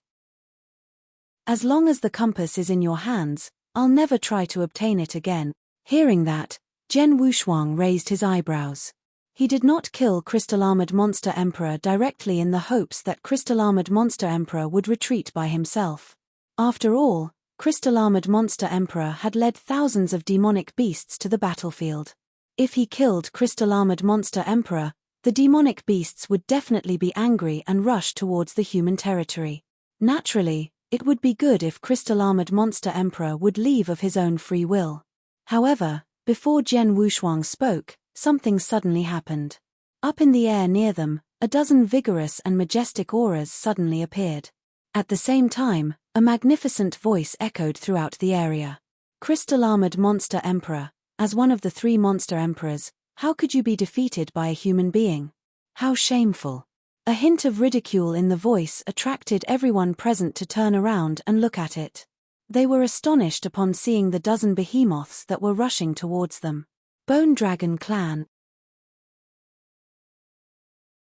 As long as the compass is in your hands, I'll never try to obtain it again." Hearing that, Jian Wushuang raised his eyebrows. He did not kill crystal-armored monster Emperor directly in the hopes that crystal-armored monster Emperor would retreat by himself. After all, crystal-armored monster Emperor had led thousands of demonic beasts to the battlefield. If he killed crystal-armored monster Emperor, the demonic beasts would definitely be angry and rush towards the human territory. Naturally, it would be good if crystal-armored monster Emperor would leave of his own free will. However, before Jian Wushuang spoke, something suddenly happened. Up in the air near them, a dozen vigorous and majestic auras suddenly appeared. At the same time, a magnificent voice echoed throughout the area. Crystal-armored monster Emperor, as one of the 3 monster emperors, how could you be defeated by a human being? How shameful. A hint of ridicule in the voice attracted everyone present to turn around and look at it. They were astonished upon seeing the dozen behemoths that were rushing towards them. Bone Dragon Clan.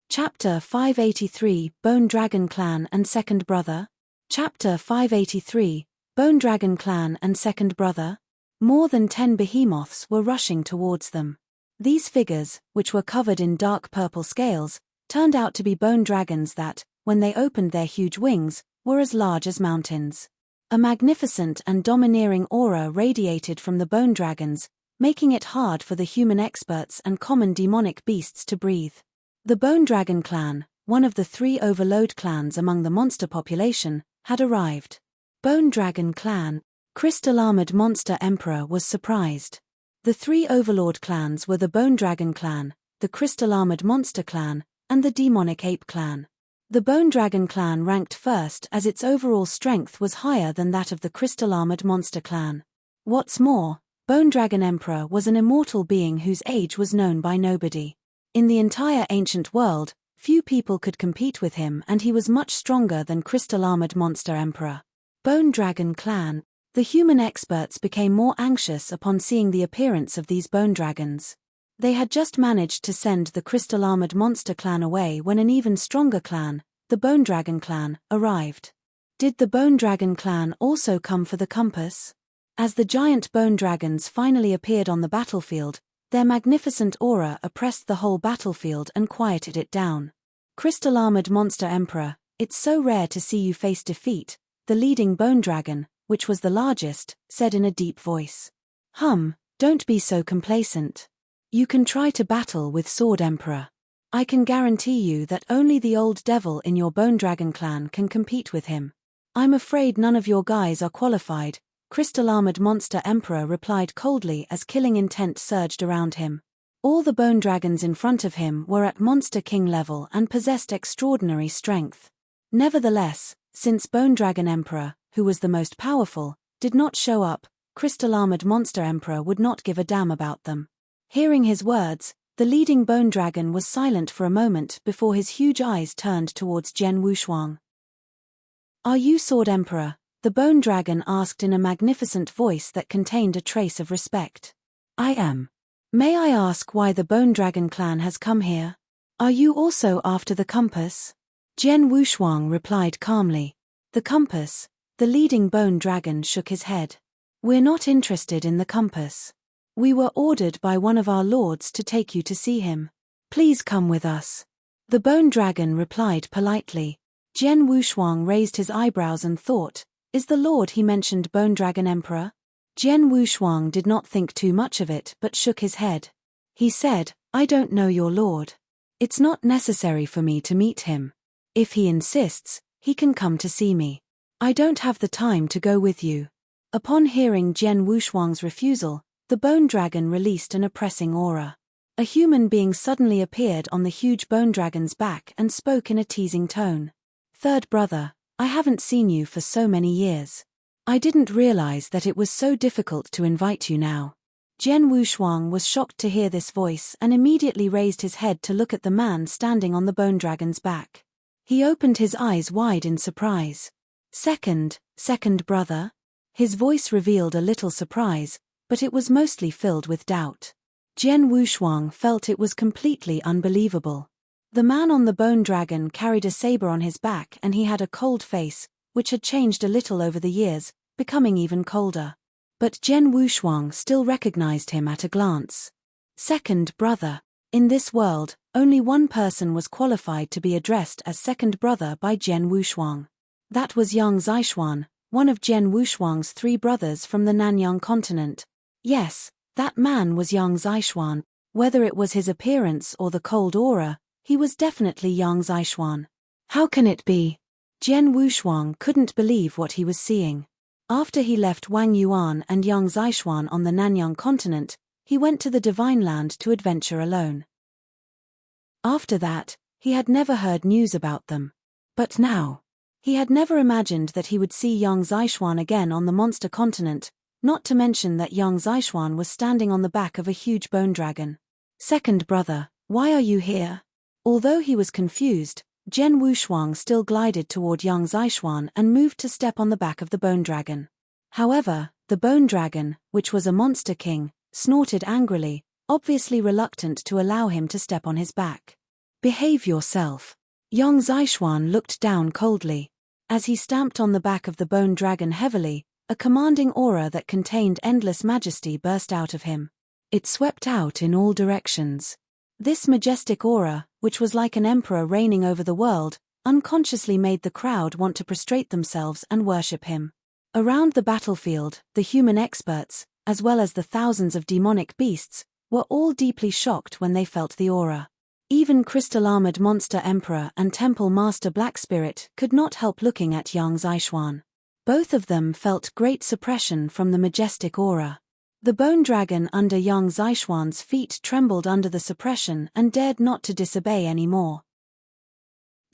Chapter 583, Bone Dragon Clan and Second Brother. Chapter 583, Bone Dragon Clan and Second Brother. More than 10 behemoths were rushing towards them. These figures, which were covered in dark purple scales, turned out to be bone dragons that, when they opened their huge wings, were as large as mountains. A magnificent and domineering aura radiated from the bone dragons, making it hard for the human experts and common demonic beasts to breathe. The Bone Dragon Clan, one of the 3 overload clans among the monster population, had arrived. Bone Dragon Clan. Crystal-armored monster emperor was surprised. The 3 overlord clans were the Bone Dragon Clan, the Crystal-armored monster clan, and the Demonic Ape Clan. The Bone Dragon Clan ranked first as its overall strength was higher than that of the Crystal-armored monster clan. What's more, Bone Dragon Emperor was an immortal being whose age was known by nobody. In the entire ancient world, few people could compete with him, and he was much stronger than Crystal-armored monster Emperor. Bone Dragon Clan. The human experts became more anxious upon seeing the appearance of these bone dragons. They had just managed to send the Crystal-armored monster clan away when an even stronger clan, the Bone Dragon Clan, arrived. Did the Bone Dragon Clan also come for the compass? As the giant bone dragons finally appeared on the battlefield, their magnificent aura oppressed the whole battlefield and quieted it down. Crystal-armored monster Emperor, it's so rare to see you face defeat, the leading bone dragon, which was the largest, said in a deep voice. Don't be so complacent. You can try to battle with Sword Emperor. I can guarantee you that only the old devil in your Bone Dragon Clan can compete with him. I'm afraid none of your guys are qualified, Crystal-armored monster Emperor replied coldly as killing intent surged around him. All the bone dragons in front of him were at Monster King level and possessed extraordinary strength. Nevertheless, since Bone Dragon Emperor, who was the most powerful, did not show up, Crystal-armored monster Emperor would not give a damn about them. Hearing his words, the leading bone dragon was silent for a moment before his huge eyes turned towards Jian Wushuang. Are you Sword Emperor? The bone dragon asked in a magnificent voice that contained a trace of respect. I am. May I ask why the Bone Dragon Clan has come here? Are you also after the compass? Jian Wushuang replied calmly. The compass? The leading bone dragon shook his head. We're not interested in the compass. We were ordered by one of our lords to take you to see him. Please come with us. The bone dragon replied politely. Jian Wushuang raised his eyebrows and thought, is the lord he mentioned Bone Dragon Emperor? Jian Wushuang did not think too much of it but shook his head. He said, I don't know your lord. It's not necessary for me to meet him. If he insists, he can come to see me. I don't have the time to go with you. Upon hearing Jian Wushuang's refusal, the bone dragon released an oppressing aura. A human being suddenly appeared on the huge bone dragon's back and spoke in a teasing tone. Third brother, I haven't seen you for so many years. I didn't realize that it was so difficult to invite you now. Jian Wushuang was shocked to hear this voice and immediately raised his head to look at the man standing on the bone dragon's back. He opened his eyes wide in surprise. Second brother? His voice revealed a little surprise, but it was mostly filled with doubt. Jian Wushuang felt it was completely unbelievable. The man on the bone dragon carried a saber on his back and he had a cold face, which had changed a little over the years, becoming even colder. But Jian Wushuang still recognized him at a glance. Second brother. In this world, only one person was qualified to be addressed as second brother by Jian Wushuang. That was Yang Zishuan, one of Jian Wushuang's 3 brothers from the Nanyang continent. Yes, that man was Yang Zishuan. Whether it was his appearance or the cold aura, he was definitely Yang Zishuan. How can it be? Jian Wushuang couldn't believe what he was seeing. After he left Wang Yuan and Yang Zishuan on the Nanyang continent, he went to the Divine Land to adventure alone. After that, he had never heard news about them. But now, he had never imagined that he would see Yang Zishuan again on the monster continent, not to mention that Yang Zishuan was standing on the back of a huge bone dragon. Second brother, why are you here? Although he was confused, Jian Wushuang still glided toward Yang Zishuan and moved to step on the back of the bone dragon. However, the bone dragon, which was a monster king, snorted angrily, obviously reluctant to allow him to step on his back. Behave yourself. Yang Zixuan looked down coldly. As he stamped on the back of the bone dragon heavily, a commanding aura that contained endless majesty burst out of him. It swept out in all directions. This majestic aura, which was like an emperor reigning over the world, unconsciously made the crowd want to prostrate themselves and worship him. Around the battlefield, the human experts, as well as the thousands of demonic beasts, were all deeply shocked when they felt the aura. Even crystal-armored monster emperor and temple master black spirit could not help looking at Yang Zixuan. Both of them felt great suppression from the majestic aura. The bone dragon under Yang Zixuan's feet trembled under the suppression and dared not to disobey anymore.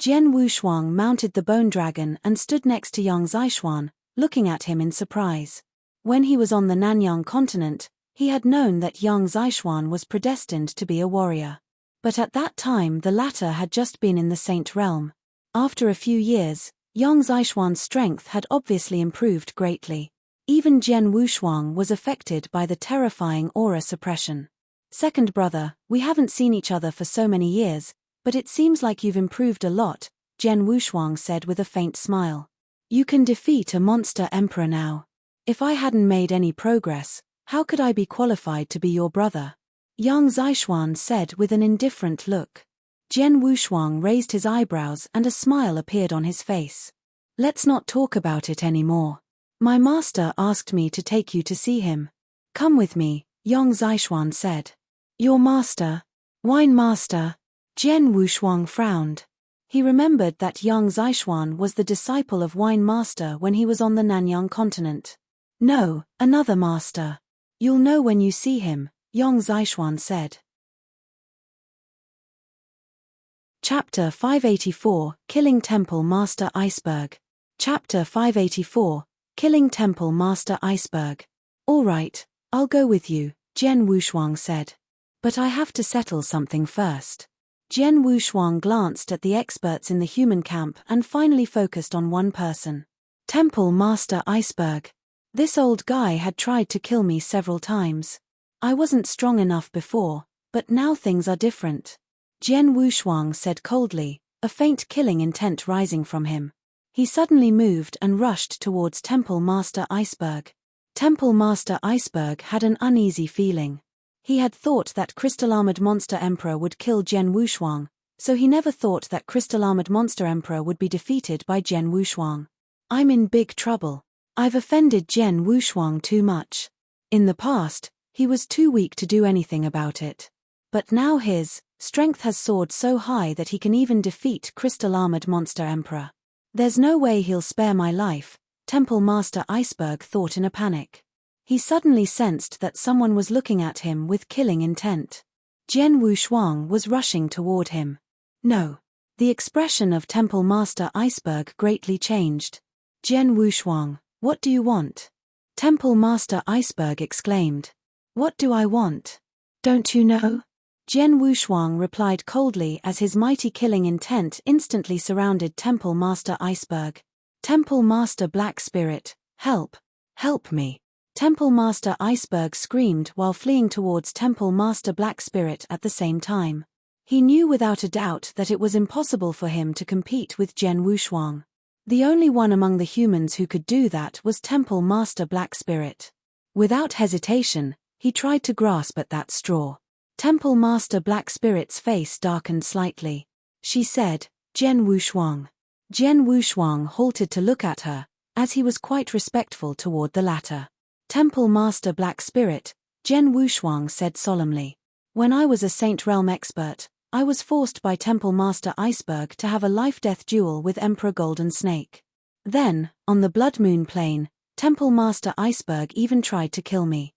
Jian Wushuang mounted the bone dragon and stood next to Yang Zixuan, looking at him in surprise. When he was on the Nanyang continent, he had known that Yang Zixuan was predestined to be a warrior. But at that time the latter had just been in the Saint realm. After a few years, Yang Zixuan's strength had obviously improved greatly. Even Jian Wushuang was affected by the terrifying aura suppression. Second brother, we haven't seen each other for so many years, but it seems like you've improved a lot, Jian Wushuang said with a faint smile. You can defeat a monster emperor now. If I hadn't made any progress, how could I be qualified to be your brother? Yang Zixuan said with an indifferent look. Jian Wushuang raised his eyebrows and a smile appeared on his face. Let's not talk about it anymore. My master asked me to take you to see him. Come with me, Yang Zixuan said. Your master? Wine master? Jian Wushuang frowned. He remembered that Yang Zixuan was the disciple of Wine Master when he was on the Nanyang continent. No, another master. You'll know when you see him, Yang Zixuan said. Chapter 584, Killing Temple Master Iceberg. Chapter 584, Killing Temple Master Iceberg. All right, I'll go with you, Jian Wushuang said. But I have to settle something first. Jian Wushuang glanced at the experts in the human camp and finally focused on one person. Temple Master Iceberg. This old guy had tried to kill me several times. I wasn't strong enough before, but now things are different. Jian Wushuang said coldly, a faint killing intent rising from him. He suddenly moved and rushed towards Temple Master Iceberg. Temple Master Iceberg had an uneasy feeling. He had thought that crystal-armored monster emperor would kill Jian Wushuang, so he never thought that crystal-armored monster emperor would be defeated by Jian Wushuang. I'm in big trouble. I've offended Jian Wushuang too much. In the past, he was too weak to do anything about it. But now his strength has soared so high that he can even defeat crystal-armored monster emperor. There's no way he'll spare my life, Temple Master Iceberg thought in a panic. He suddenly sensed that someone was looking at him with killing intent. Jian Wushuang was rushing toward him. No. The expression of Temple Master Iceberg greatly changed. Jian Wushuang, what do you want? Temple Master Iceberg exclaimed. What do I want? Don't you know? Jian Wushuang replied coldly as his mighty killing intent instantly surrounded Temple Master Iceberg. Temple Master Black Spirit, help! Help me! Temple Master Iceberg screamed while fleeing towards Temple Master Black Spirit at the same time. He knew without a doubt that it was impossible for him to compete with Jian Wushuang. The only one among the humans who could do that was Temple Master Black Spirit. Without hesitation, he tried to grasp at that straw. Temple Master Black Spirit's face darkened slightly. She said, Jian Wushuang. Jian Wushuang halted to look at her, as he was quite respectful toward the latter. Temple Master Black Spirit, Jian Wushuang said solemnly. When I was a Saint Realm expert, I was forced by Temple Master Iceberg to have a life-death duel with Emperor Golden Snake. Then, on the Blood Moon Plain, Temple Master Iceberg even tried to kill me.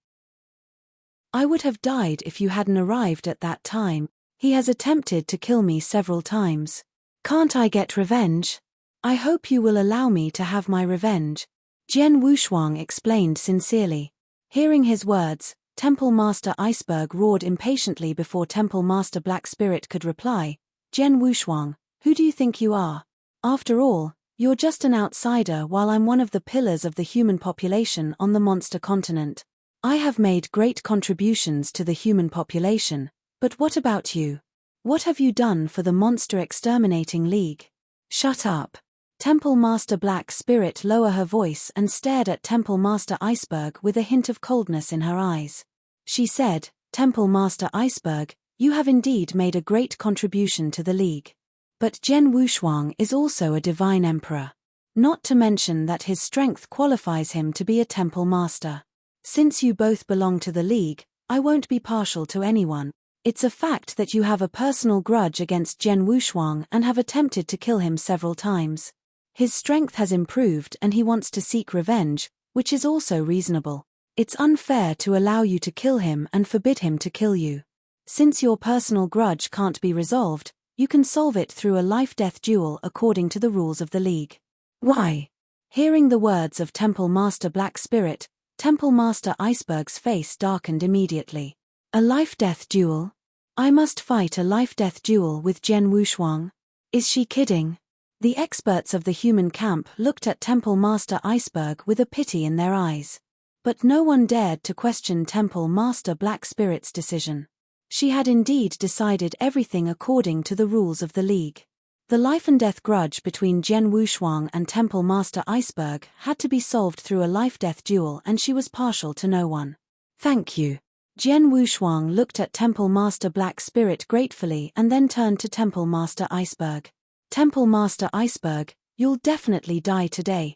I would have died if you hadn't arrived at that time. He has attempted to kill me several times. Can't I get revenge? I hope you will allow me to have my revenge, Jian Wushuang explained sincerely. Hearing his words, Temple Master Iceberg roared impatiently before Temple Master Black Spirit could reply. Jian Wushuang, who do you think you are? After all, You're just an outsider while I'm one of the pillars of the human population on the monster continent. I have made great contributions to the human population, but what about you? What have you done for the Monster Exterminating League? Shut up. Temple Master Black Spirit lowered her voice and stared at Temple Master Iceberg with a hint of coldness in her eyes. She said, Temple Master Iceberg, you have indeed made a great contribution to the League. But Gen Wushuang is also a divine emperor. Not to mention that his strength qualifies him to be a temple master. Since you both belong to the League, I won't be partial to anyone. It's a fact that you have a personal grudge against Gen Wushuang and have attempted to kill him several times. His strength has improved and he wants to seek revenge, which is also reasonable. It's unfair to allow you to kill him and forbid him to kill you. Since your personal grudge can't be resolved, you can solve it through a life-death duel according to the rules of the League. Why? Hearing the words of Temple Master Black Spirit, Temple Master Iceberg's face darkened immediately. A life-death duel? I must fight a life-death duel with Gen Wushuang? Is she kidding? The experts of the human camp looked at Temple Master Iceberg with a pity in their eyes. But no one dared to question Temple Master Black Spirit's decision. She had indeed decided everything according to the rules of the League. The life-and-death grudge between Gen Wushuang and Temple Master Iceberg had to be solved through a life-death duel and she was partial to no one. Thank you. Gen Wushuang looked at Temple Master Black Spirit gratefully and then turned to Temple Master Iceberg. Temple Master Iceberg, you'll definitely die today.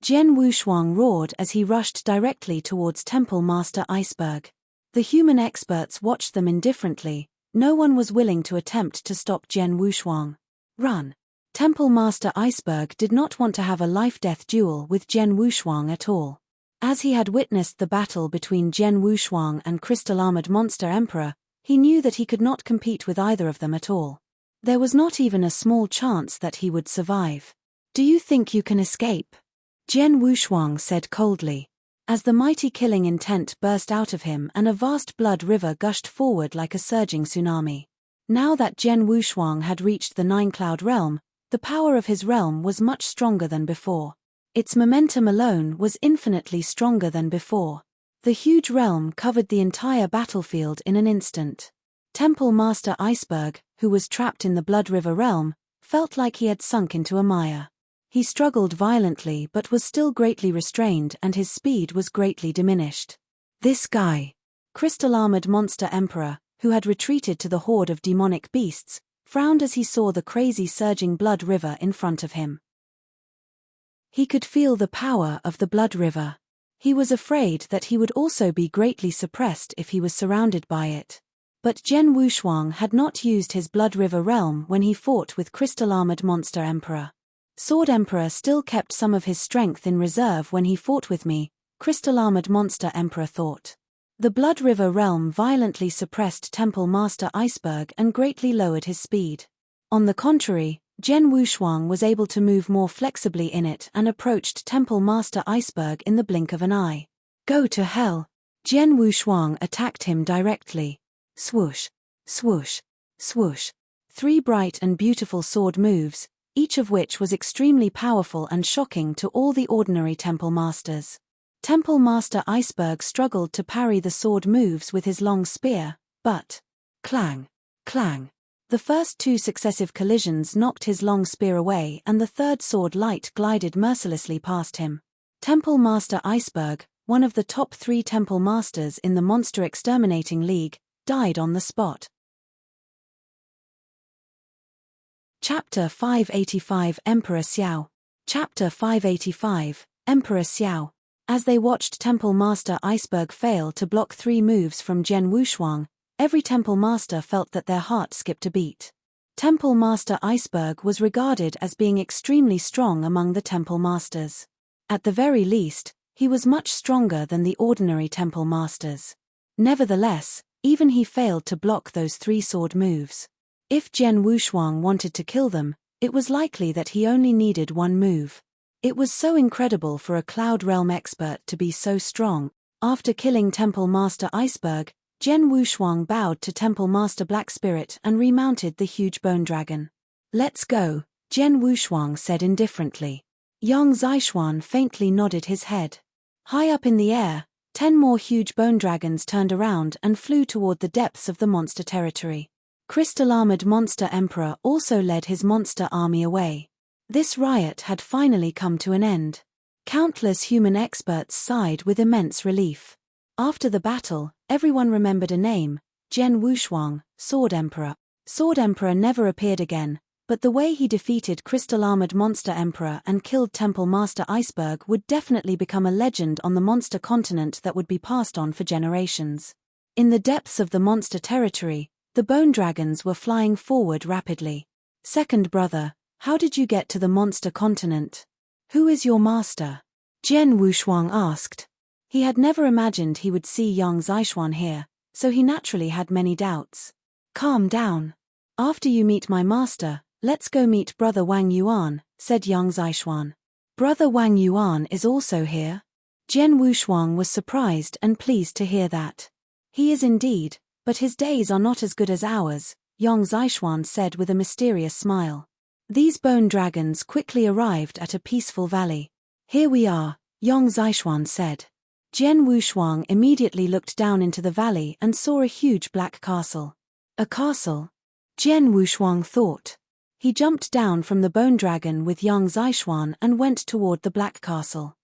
Gen Wushuang roared as he rushed directly towards Temple Master Iceberg. The human experts watched them indifferently. No one was willing to attempt to stop Gen Wushuang. Run. Temple Master Iceberg did not want to have a life-death duel with Gen Wushuang at all. As he had witnessed the battle between Gen Wushuang and Crystal Armored Monster Emperor, he knew that he could not compete with either of them at all. There was not even a small chance that he would survive. Do you think you can escape? Gen Wushuang said coldly. As the mighty killing intent burst out of him and a vast blood river gushed forward like a surging tsunami. Now that Gen Wushuang had reached the Nine-Cloud realm, the power of his realm was much stronger than before. Its momentum alone was infinitely stronger than before. The huge realm covered the entire battlefield in an instant. Temple Master Iceberg, who was trapped in the Blood River realm, felt like he had sunk into a mire. He struggled violently but was still greatly restrained and his speed was greatly diminished. This guy, Crystal Armored Monster Emperor, who had retreated to the horde of demonic beasts, frowned as he saw the crazy surging blood river in front of him. He could feel the power of the blood river. He was afraid that he would also be greatly suppressed if he was surrounded by it. But Gen Wushuang had not used his blood river realm when he fought with Crystal Armored Monster Emperor. Sword Emperor still kept some of his strength in reserve when he fought with me, Crystal Armored Monster Emperor thought. The Blood River realm violently suppressed Temple Master Iceberg and greatly lowered his speed. On the contrary, Gen Wushuang was able to move more flexibly in it and approached Temple Master Iceberg in the blink of an eye. Go to hell! Gen Wushuang attacked him directly. Swoosh, swoosh, swoosh. 3 bright and beautiful sword moves, each of which was extremely powerful and shocking to all the ordinary Temple Masters. Temple Master Iceberg struggled to parry the sword moves with his long spear, but clang, clang. The first 2 successive collisions knocked his long spear away and the third sword light glided mercilessly past him. Temple Master Iceberg, one of the top 3 Temple Masters in the Monster Exterminating League, died on the spot. Chapter 585 Emperor Xiao. Chapter 585 Emperor Xiao. As they watched Temple Master Iceberg fail to block 3 moves from Gen Wushuang, every Temple Master felt that their heart skipped a beat. Temple Master Iceberg was regarded as being extremely strong among the Temple Masters. At the very least, he was much stronger than the ordinary Temple Masters. Nevertheless, even he failed to block those 3 sword moves. If Gen Wushuang wanted to kill them, it was likely that he only needed 1 move. It was so incredible for a Cloud Realm expert to be so strong. After killing Temple Master Iceberg, Gen Wushuang bowed to Temple Master Black Spirit and remounted the huge bone dragon. Let's go, Jian Wushuang said indifferently. Yang Zishuan faintly nodded his head. High up in the air, 10 more huge bone dragons turned around and flew toward the depths of the monster territory. Crystal-armored Monster Emperor also led his monster army away. This riot had finally come to an end. Countless human experts sighed with immense relief. After the battle, everyone remembered a name: Jian Wushuang, Sword Emperor. Sword Emperor never appeared again, but the way he defeated Crystal-armored Monster Emperor and killed Temple Master Iceberg would definitely become a legend on the monster continent that would be passed on for generations. In the depths of the monster territory, the bone dragons were flying forward rapidly. Second brother, how did you get to the monster continent? Who is your master? Jian Wushuang asked. He had never imagined he would see Yang Zishuan here, so he naturally had many doubts. Calm down. After you meet my master, let's go meet Brother Wang Yuan, said Yang Zishuan. Brother Wang Yuan is also here? Jian Wushuang was surprised and pleased to hear that. He is indeed, but his days are not as good as ours, Yang Zishuan said with a mysterious smile. These bone dragons quickly arrived at a peaceful valley. Here we are, Yang Zishuan said. Jian Wushuang immediately looked down into the valley and saw a huge black castle. A castle? Jian Wushuang thought. He jumped down from the bone dragon with Yang Zishuan and went toward the black castle.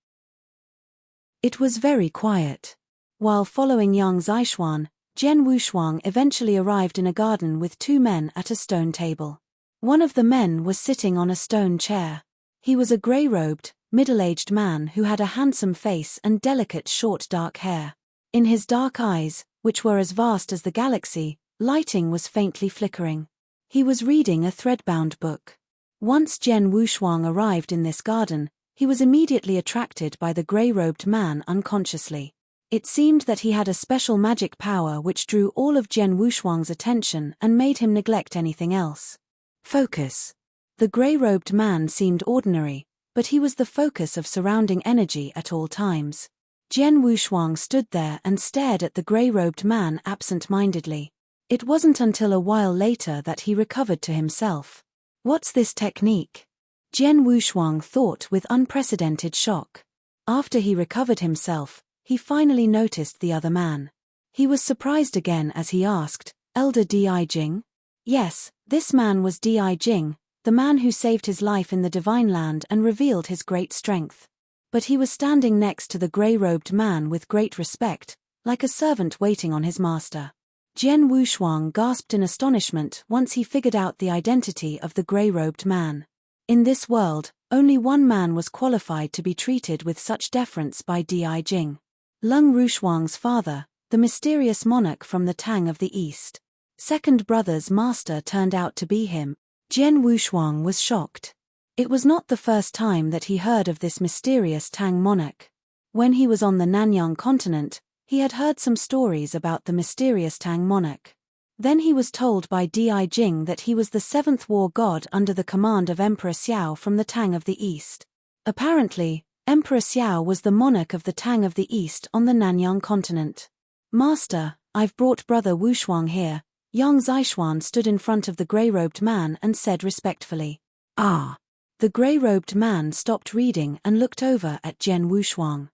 It was very quiet. While following Yang Zishuan, Jian Wushuang eventually arrived in a garden with 2 men at a stone table. One of the men was sitting on a stone chair. He was a grey-robed, middle-aged man who had a handsome face and delicate short dark hair. In his dark eyes, which were as vast as the galaxy, lighting was faintly flickering. He was reading a thread-bound book. Once Jian Wushuang arrived in this garden, he was immediately attracted by the grey-robed man unconsciously. It seemed that he had a special magic power which drew all of Jian Wushuang's attention and made him neglect anything else. Focus. The grey-robed man seemed ordinary, but he was the focus of surrounding energy at all times. Jian Wushuang stood there and stared at the grey-robed man absent-mindedly. It wasn't until a while later that he recovered to himself. What's this technique? Jian Wushuang thought with unprecedented shock. After he recovered himself, he finally noticed the other man. He was surprised again as he asked, Elder Di Jing? Yes, this man was Di Jing, the man who saved his life in the Divine Land and revealed his great strength. But he was standing next to the grey-robed man with great respect, like a servant waiting on his master. Jian Wushuang gasped in astonishment once he figured out the identity of the grey-robed man. In this world, only one man was qualified to be treated with such deference by Di Jing. Lung Rushuang's father, the mysterious monarch from the Tang of the East. Second brother's master turned out to be him. Jian Wushuang was shocked. It was not the first time that he heard of this mysterious Tang monarch. When he was on the Nanyang continent, he had heard some stories about the mysterious Tang monarch. Then he was told by Di Jing that he was the 7th war god under the command of Emperor Xiao from the Tang of the East. Apparently, Emperor Xiao was the monarch of the Tang of the East on the Nanyang continent. Master, I've brought Brother Wushuang here. Yang Zishuan stood in front of the grey-robed man and said respectfully. Ah. The grey-robed man stopped reading and looked over at Jian Wushuang.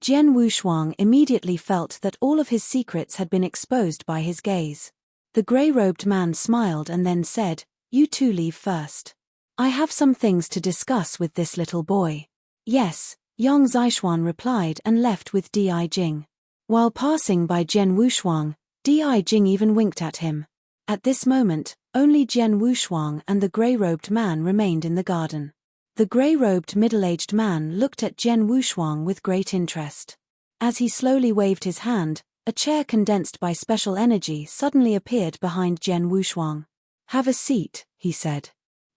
Jian Wushuang immediately felt that all of his secrets had been exposed by his gaze. The grey-robed man smiled and then said, You two leave first. I have some things to discuss with this little boy. Yes, Yang Zishuan replied and left with Di Jing. While passing by Jian Wushuang, Di Jing even winked at him. At this moment, only Jian Wushuang and the grey-robed man remained in the garden. The grey-robed middle-aged man looked at Jian Wushuang with great interest. As he slowly waved his hand, a chair condensed by special energy suddenly appeared behind Jian Wushuang. Have a seat, he said.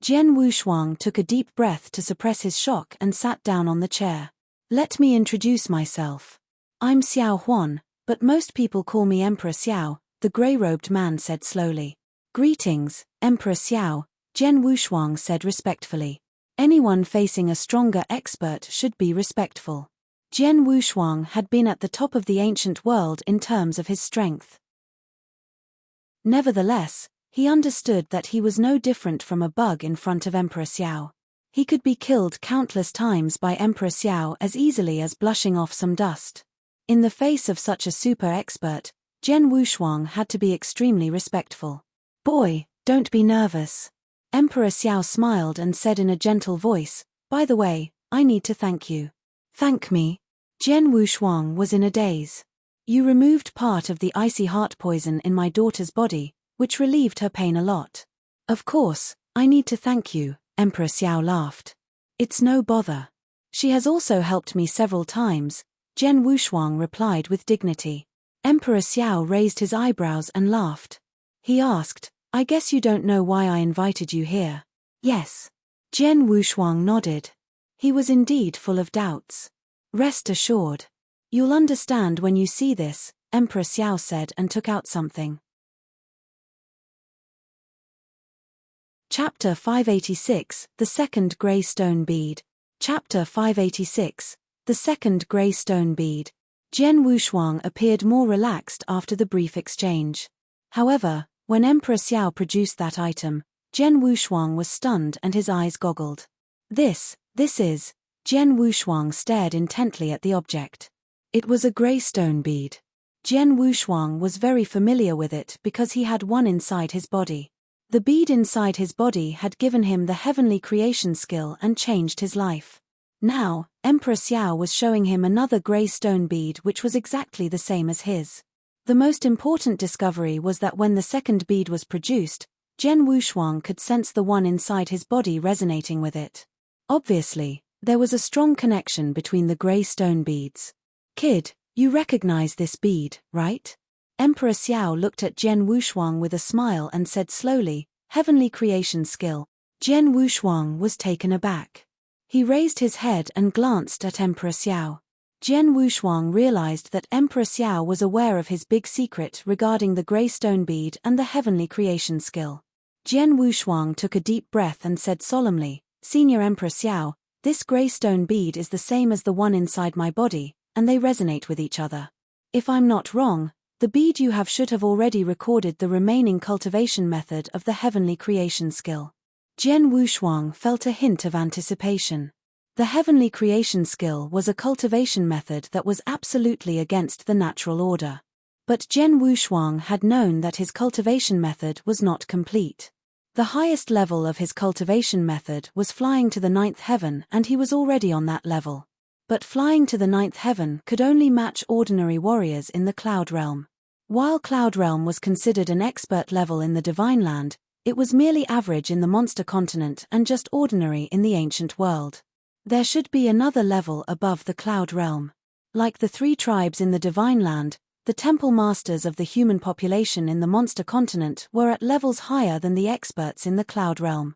Jian Wushuang took a deep breath to suppress his shock and sat down on the chair. Let me introduce myself. I'm Xiao Huan, but most people call me Emperor Xiao, the grey-robed man said slowly. Greetings, Emperor Xiao, Jian Wushuang said respectfully. Anyone facing a stronger expert should be respectful. Jian Wushuang had been at the top of the ancient world in terms of his strength. Nevertheless, He understood that he was no different from a bug in front of Emperor Xiao. He could be killed countless times by Emperor Xiao as easily as blushing off some dust. In the face of such a super expert, Jian Wushuang had to be extremely respectful. "Boy, don't be nervous." Emperor Xiao smiled and said in a gentle voice, "By the way, I need to thank you." "Thank me?" Jian Wushuang was in a daze. "You removed part of the icy heart poison in my daughter's body, which relieved her pain a lot." "Of course, I need to thank you," Emperor Xiao laughed. "It's no bother. She has also helped me several times," Jian Wushuang replied with dignity. Emperor Xiao raised his eyebrows and laughed. He asked, "I guess you don't know why I invited you here?" "Yes." Jian Wushuang nodded. He was indeed full of doubts. "Rest assured. You'll understand when you see this," Emperor Xiao said and took out something. Chapter 586, The Second Grey Stone Bead. Chapter 586, The Second Grey Stone Bead. Jian Wushuang appeared more relaxed after the brief exchange. However, when Emperor Xiao produced that item, Jian Wushuang was stunned and his eyes goggled. This is... Jian Wushuang stared intently at the object. It was a grey stone bead. Jian Wushuang was very familiar with it because he had one inside his body. The bead inside his body had given him the heavenly creation skill and changed his life. Now, Emperor Xiao was showing him another grey stone bead which was exactly the same as his. The most important discovery was that when the second bead was produced, Jian Wushuang could sense the one inside his body resonating with it. Obviously, there was a strong connection between the grey stone beads. "Kid, you recognize this bead, right?" Emperor Xiao looked at Jian Wushuang with a smile and said slowly, "Heavenly creation skill." Jian Wushuang was taken aback. He raised his head and glanced at Emperor Xiao. Jian Wushuang realized that Emperor Xiao was aware of his big secret regarding the grey stone bead and the heavenly creation skill. Jian Wushuang took a deep breath and said solemnly, "Senior Emperor Xiao, this grey stone bead is the same as the one inside my body, and they resonate with each other. If I'm not wrong, the bead you have should have already recorded the remaining cultivation method of the heavenly creation skill." Jian Wushuang felt a hint of anticipation. The heavenly creation skill was a cultivation method that was absolutely against the natural order. But Jian Wushuang had known that his cultivation method was not complete. The highest level of his cultivation method was flying to the ninth heaven, and he was already on that level. But flying to the ninth heaven could only match ordinary warriors in the Cloud Realm. While Cloud Realm was considered an expert level in the Divine Land, it was merely average in the Monster Continent and just ordinary in the Ancient World. There should be another level above the Cloud Realm. Like the 3 tribes in the Divine Land, the temple masters of the human population in the Monster Continent were at levels higher than the experts in the Cloud Realm.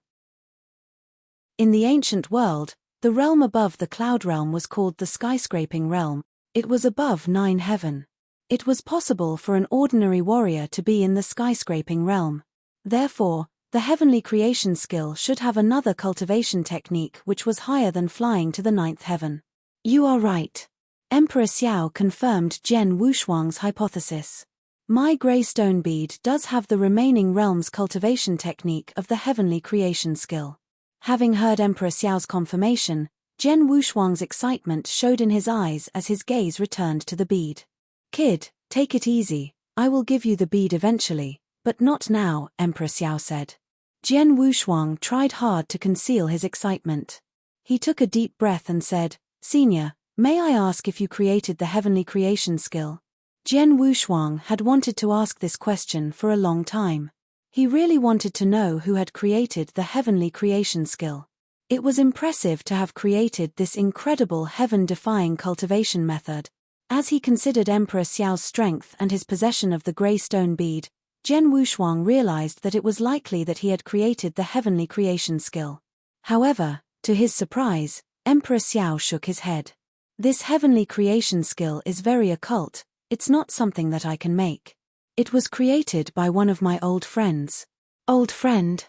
In the Ancient World, the realm above the Cloud Realm was called the Skyscraping Realm. It was above 9 heaven. It was possible for an ordinary warrior to be in the Skyscraping Realm. Therefore, the heavenly creation skill should have another cultivation technique which was higher than flying to the ninth heaven. "You are right." Emperor Xiao confirmed Jian Wushuang's hypothesis. "My grey stone bead does have the remaining realm's cultivation technique of the heavenly creation skill." Having heard Emperor Xiao's confirmation, Jian Wushuang's excitement showed in his eyes as his gaze returned to the bead. "Kid, take it easy, I will give you the bead eventually, but not now," Emperor Xiao said. Jian Wushuang tried hard to conceal his excitement. He took a deep breath and said, "Senior, may I ask if you created the heavenly creation skill?" Jian Wushuang had wanted to ask this question for a long time. He really wanted to know who had created the heavenly creation skill. It was impressive to have created this incredible heaven-defying cultivation method. As he considered Emperor Xiao's strength and his possession of the grey stone bead, Jian Wushuang realized that it was likely that he had created the heavenly creation skill. However, to his surprise, Emperor Xiao shook his head. "This heavenly creation skill is very occult, it's not something that I can make. It was created by one of my old friends." "Old friend?"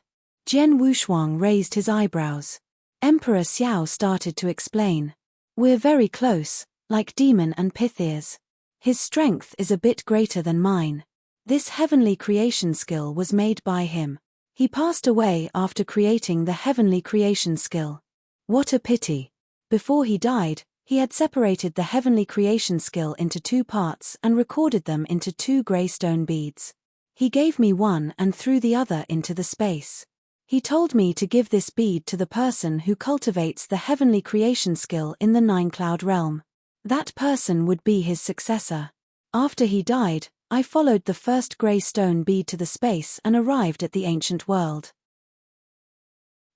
Jian Wushuang raised his eyebrows. Emperor Xiao started to explain. "We're very close, like Demon and Pythias. His strength is a bit greater than mine. This heavenly creation skill was made by him. He passed away after creating the heavenly creation skill. What a pity. Before he died, he had separated the heavenly creation skill into 2 parts and recorded them into 2 grey stone beads. He gave me one and threw the other into the space. He told me to give this bead to the person who cultivates the heavenly creation skill in the 9-cloud realm. That person would be his successor. After he died, I followed the first grey stone bead to the space and arrived at the ancient world.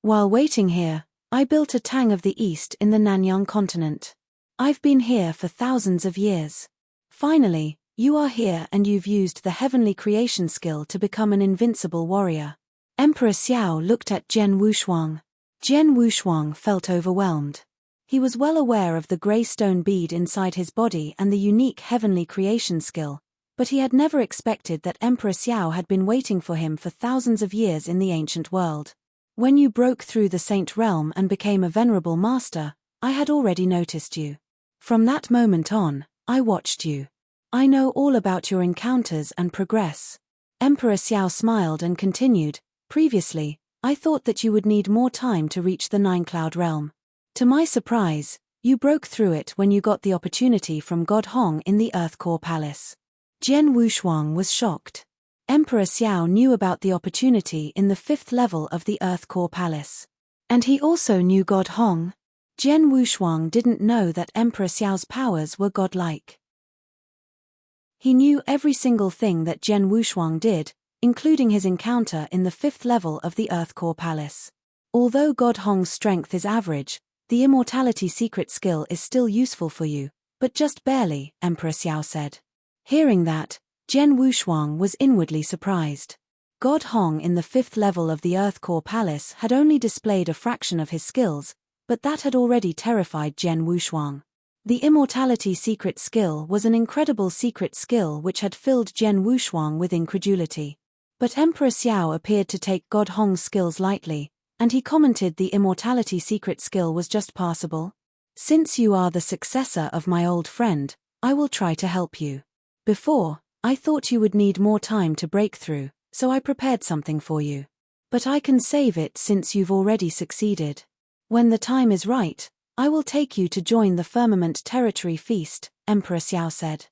While waiting here, I built a Tang of the East in the Nanyang continent. I've been here for thousands of years. Finally, you are here and you've used the heavenly creation skill to become an invincible warrior. Emperor Xiao looked at Jian Wushuang. Jian Wushuang felt overwhelmed. He was well aware of the grey stone bead inside his body and the unique heavenly creation skill, but he had never expected that Emperor Xiao had been waiting for him for thousands of years in the ancient world. When you broke through the Saint realm and became a venerable master, I had already noticed you. From that moment on, I watched you. I know all about your encounters and progress. Emperor Xiao smiled and continued, previously, I thought that you would need more time to reach the 9-cloud realm. To my surprise, you broke through it when you got the opportunity from God Hong in the Earth Core Palace. Jian Wushuang was shocked. Emperor Xiao knew about the opportunity in the 5th level of the Earth Core Palace. And he also knew God Hong. Jian Wushuang didn't know that Emperor Xiao's powers were godlike. He knew every single thing that Jian Wushuang did, including his encounter in the 5th level of the Earth Core Palace. Although God Hong's strength is average, the immortality secret skill is still useful for you, but just barely, Emperor Xiao said. Hearing that, Jian Wushuang was inwardly surprised. God Hong in the 5th level of the Earth Core Palace had only displayed a fraction of his skills, but that had already terrified Jian Wushuang. The immortality secret skill was an incredible secret skill which had filled Jian Wushuang with incredulity. But Emperor Xiao appeared to take God Hong's skills lightly, and he commented the immortality secret skill was just passable. Since you are the successor of my old friend, I will try to help you. Before, I thought you would need more time to break through, so I prepared something for you. But I can save it since you've already succeeded. When the time is right, I will take you to join the Firmament Territory Feast, Emperor Xiao said.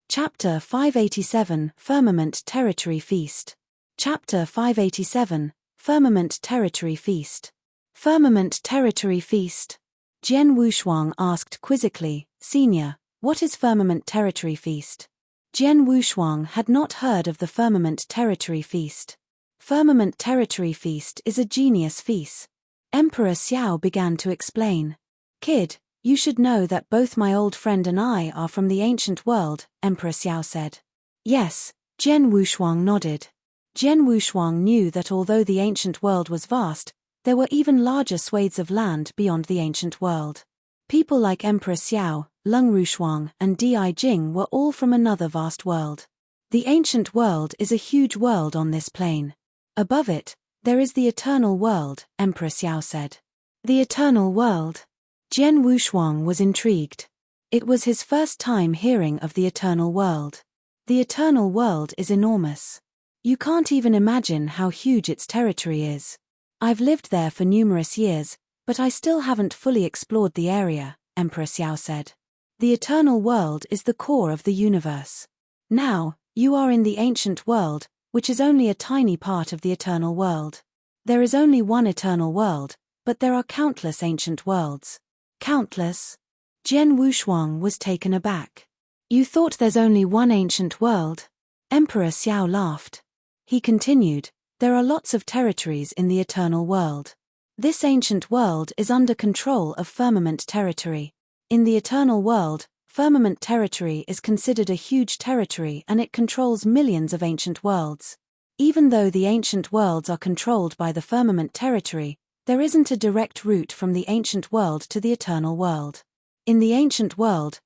Chapter 587 Firmament Territory Feast. Chapter 587 Firmament Territory Feast. Firmament Territory Feast. Jian Wushuang asked quizzically, Senior, what is Firmament Territory Feast? Jian Wushuang had not heard of the Firmament Territory Feast. Firmament Territory Feast is a genius feast. Emperor Xiao began to explain. Kid, you should know that both my old friend and I are from the ancient world, Emperor Xiao said. Yes, Jian Wushuang nodded. Jian Wushuang knew that although the ancient world was vast, there were even larger swathes of land beyond the ancient world. People like Emperor Xiao, Lung Rushuang, and Di Jing were all from another vast world. The ancient world is a huge world on this plane. Above it, there is the eternal world, Emperor Xiao said. The eternal world. Jian Wushuang was intrigued. It was his first time hearing of the eternal world. The eternal world is enormous. You can't even imagine how huge its territory is. I've lived there for numerous years, but I still haven't fully explored the area, Emperor Xiao said. The eternal world is the core of the universe. Now, you are in the ancient world, which is only a tiny part of the eternal world. There is only one eternal world, but there are countless ancient worlds. Countless? Jian Wushuang was taken aback. You thought there's only one ancient world? Emperor Xiao laughed. He continued, there are lots of territories in the eternal world. This ancient world is under control of Firmament Territory. In the eternal world, Firmament Territory is considered a huge territory and it controls millions of ancient worlds. Even though the ancient worlds are controlled by the Firmament Territory, there isn't a direct route from the ancient world to the eternal world. In the ancient world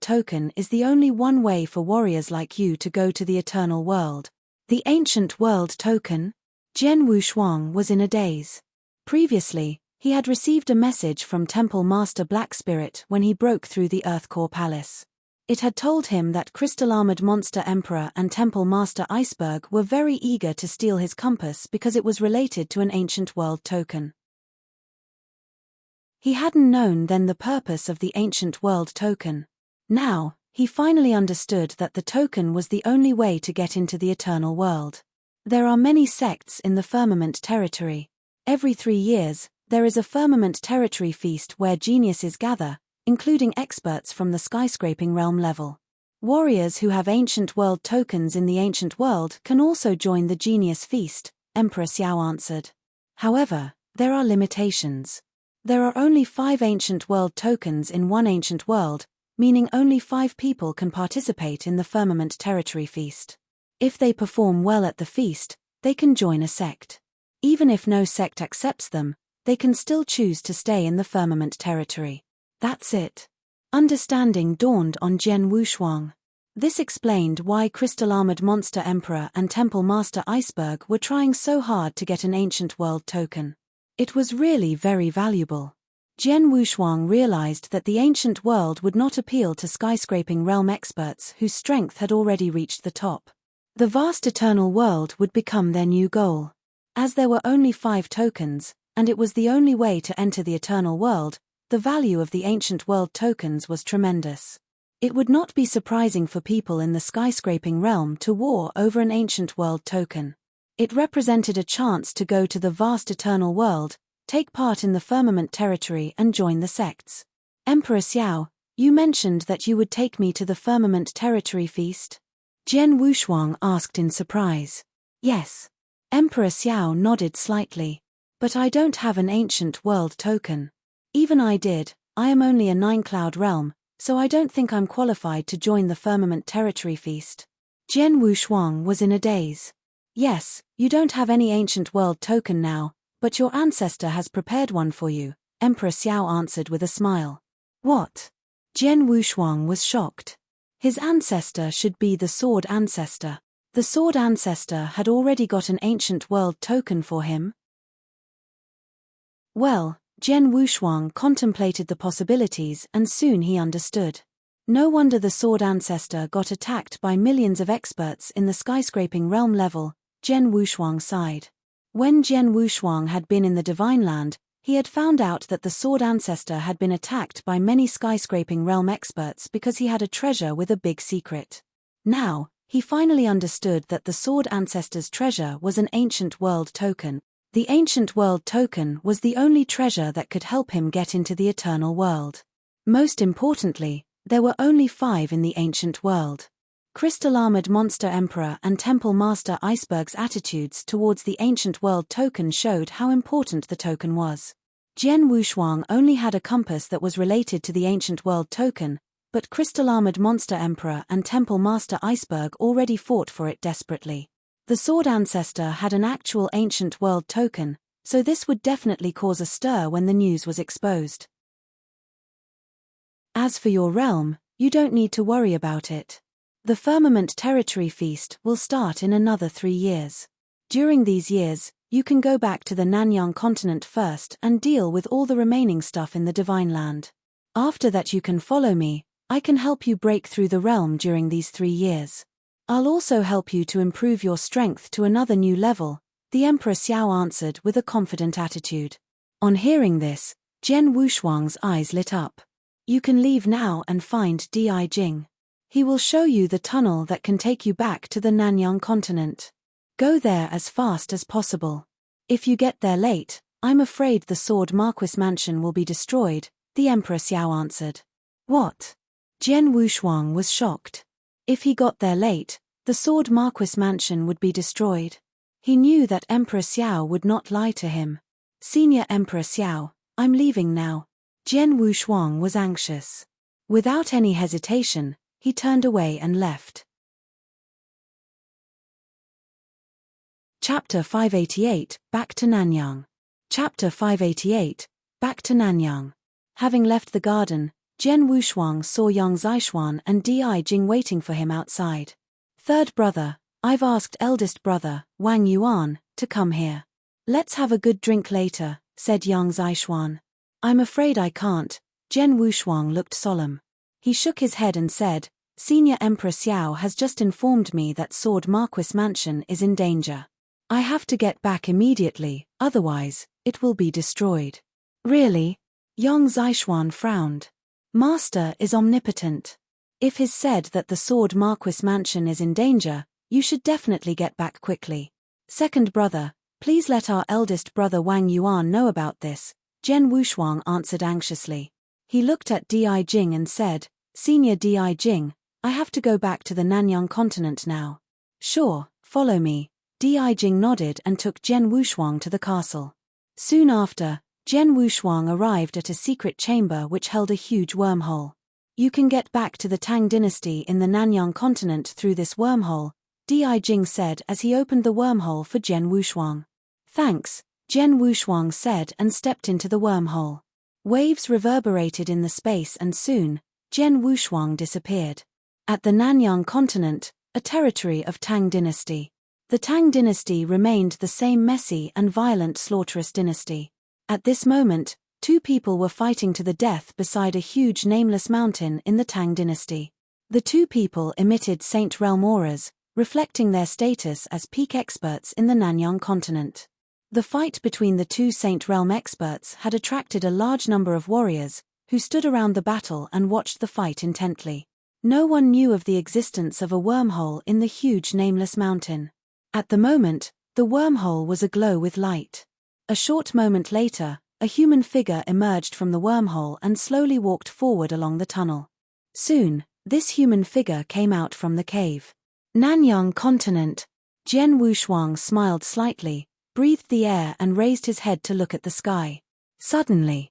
token is the only one way for warriors like you to go to the eternal world. The ancient world token? Jian Wushuang was in a daze. Previously, he had received a message from Temple Master Black Spirit when he broke through the Earth Core Palace. It had told him that crystal-armored monster Emperor and temple master Iceberg were very eager to steal his compass because it was related to an ancient world token. He hadn't known then the purpose of the ancient world token. Now, he finally understood that the token was the only way to get into the eternal world. There are many sects in the firmament territory. Every 3 years, there is a firmament territory feast where geniuses gather, including experts from the skyscraping realm level. Warriors who have ancient world tokens in the ancient world can also join the genius feast, Emperor Xiao answered. However, there are limitations. There are only 5 ancient world tokens in one ancient world, meaning only 5 people can participate in the firmament territory feast. If they perform well at the feast, they can join a sect. Even if no sect accepts them, they can still choose to stay in the firmament territory. That's it. Understanding dawned on Jian Wushuang. This explained why crystal-armored monster Emperor and temple master Iceberg were trying so hard to get an ancient world token. It was really very valuable. Jian Wushuang realized that the ancient world would not appeal to skyscraping realm experts whose strength had already reached the top. The vast eternal world would become their new goal. As there were only 5 tokens, and it was the only way to enter the eternal world, the value of the ancient world tokens was tremendous. It would not be surprising for people in the skyscraping realm to war over an ancient world token. It represented a chance to go to the vast eternal world, take part in the firmament territory and join the sects. Emperor Xiao, you mentioned that you would take me to the firmament territory feast? Jian Wushuang asked in surprise. Yes. Emperor Xiao nodded slightly. But I don't have an ancient world token. Even I did, I am only a 9-cloud realm, so I don't think I'm qualified to join the firmament territory feast. Jian Wushuang was in a daze. Yes, you don't have any ancient world token now, but your ancestor has prepared one for you, Emperor Xiao answered with a smile. What? Jian Wushuang was shocked. His ancestor should be the sword ancestor. The sword ancestor had already got an ancient world token for him. Well, Jian Wushuang contemplated the possibilities and soon he understood. No wonder the sword ancestor got attacked by millions of experts in the skyscraping realm level, Jian Wushuang sighed. When Jian Wushuang had been in the Divine Land, he had found out that the sword ancestor had been attacked by many skyscraping realm experts because he had a treasure with a big secret. Now, he finally understood that the sword ancestor's treasure was an ancient world token. The ancient world token was the only treasure that could help him get into the eternal world. Most importantly, there were only 5 in the ancient world. Crystal-armored monster Emperor and temple master Iceberg's attitudes towards the ancient world token showed how important the token was. Jian Wushuang only had a compass that was related to the ancient world token, but crystal-armored monster Emperor and temple master Iceberg already fought for it desperately. The sword ancestor had an actual ancient world token, so this would definitely cause a stir when the news was exposed. As for your realm, you don't need to worry about it. The firmament territory feast will start in another 3 years. During these years, you can go back to the Nanyang continent first and deal with all the remaining stuff in the Divine Land. After that you can follow me, I can help you break through the realm during these 3 years. I'll also help you to improve your strength to another new level, the Emperor Xiao answered with a confident attitude. On hearing this, Jian Wushuang's eyes lit up. You can leave now and find Di Jing. He will show you the tunnel that can take you back to the Nanyang continent. Go there as fast as possible. If you get there late, I'm afraid the Sword Marquis Mansion will be destroyed, the Emperor Xiao answered. What? Jian Wushuang was shocked. If he got there late, the Sword Marquis Mansion would be destroyed. He knew that Emperor Xiao would not lie to him. Senior Emperor Xiao, I'm leaving now. Jian Wushuang was anxious. Without any hesitation, he turned away and left. Chapter 588, Back to Nanyang. Chapter 588, Back to Nanyang. Having left the garden, Jian Wushuang saw Yang Zixuan and Di Jing waiting for him outside. Third brother, I've asked eldest brother, Wang Yuan, to come here. Let's have a good drink later, said Yang Zixuan. I'm afraid I can't. Jian Wushuang looked solemn. He shook his head and said, Senior Emperor Xiao has just informed me that Sword Marquis Mansion is in danger. I have to get back immediately, otherwise, it will be destroyed. Really? Yong Zishuan frowned. Master is omnipotent. If he's said that the Sword Marquis Mansion is in danger, you should definitely get back quickly. Second brother, please let our eldest brother Wang Yuan know about this, Zhen Wushuang answered anxiously. He looked at Di Jing and said, Senior Di Jing, I have to go back to the Nanyang continent now. Sure, follow me. Di Jing nodded and took Zhen Wushuang to the castle. Soon after, Zhen Wushuang arrived at a secret chamber which held a huge wormhole. You can get back to the Tang dynasty in the Nanyang continent through this wormhole, Di Jing said as he opened the wormhole for Zhen Wushuang. Thanks, Zhen Wushuang said and stepped into the wormhole. Waves reverberated in the space and soon, Zhen Wushuang disappeared. At the Nanyang continent, a territory of Tang dynasty. The Tang dynasty remained the same messy and violent slaughterous dynasty. At this moment, two people were fighting to the death beside a huge nameless mountain in the Tang dynasty. The two people emitted Saint Realm auras, reflecting their status as peak experts in the Nanyang continent. The fight between the two Saint Realm experts had attracted a large number of warriors, who stood around the battle and watched the fight intently. No one knew of the existence of a wormhole in the huge nameless mountain. At the moment, the wormhole was aglow with light. A short moment later, a human figure emerged from the wormhole and slowly walked forward along the tunnel. Soon, this human figure came out from the cave. Nanyang continent. Zhen Wushuang smiled slightly, breathed the air and raised his head to look at the sky. Suddenly,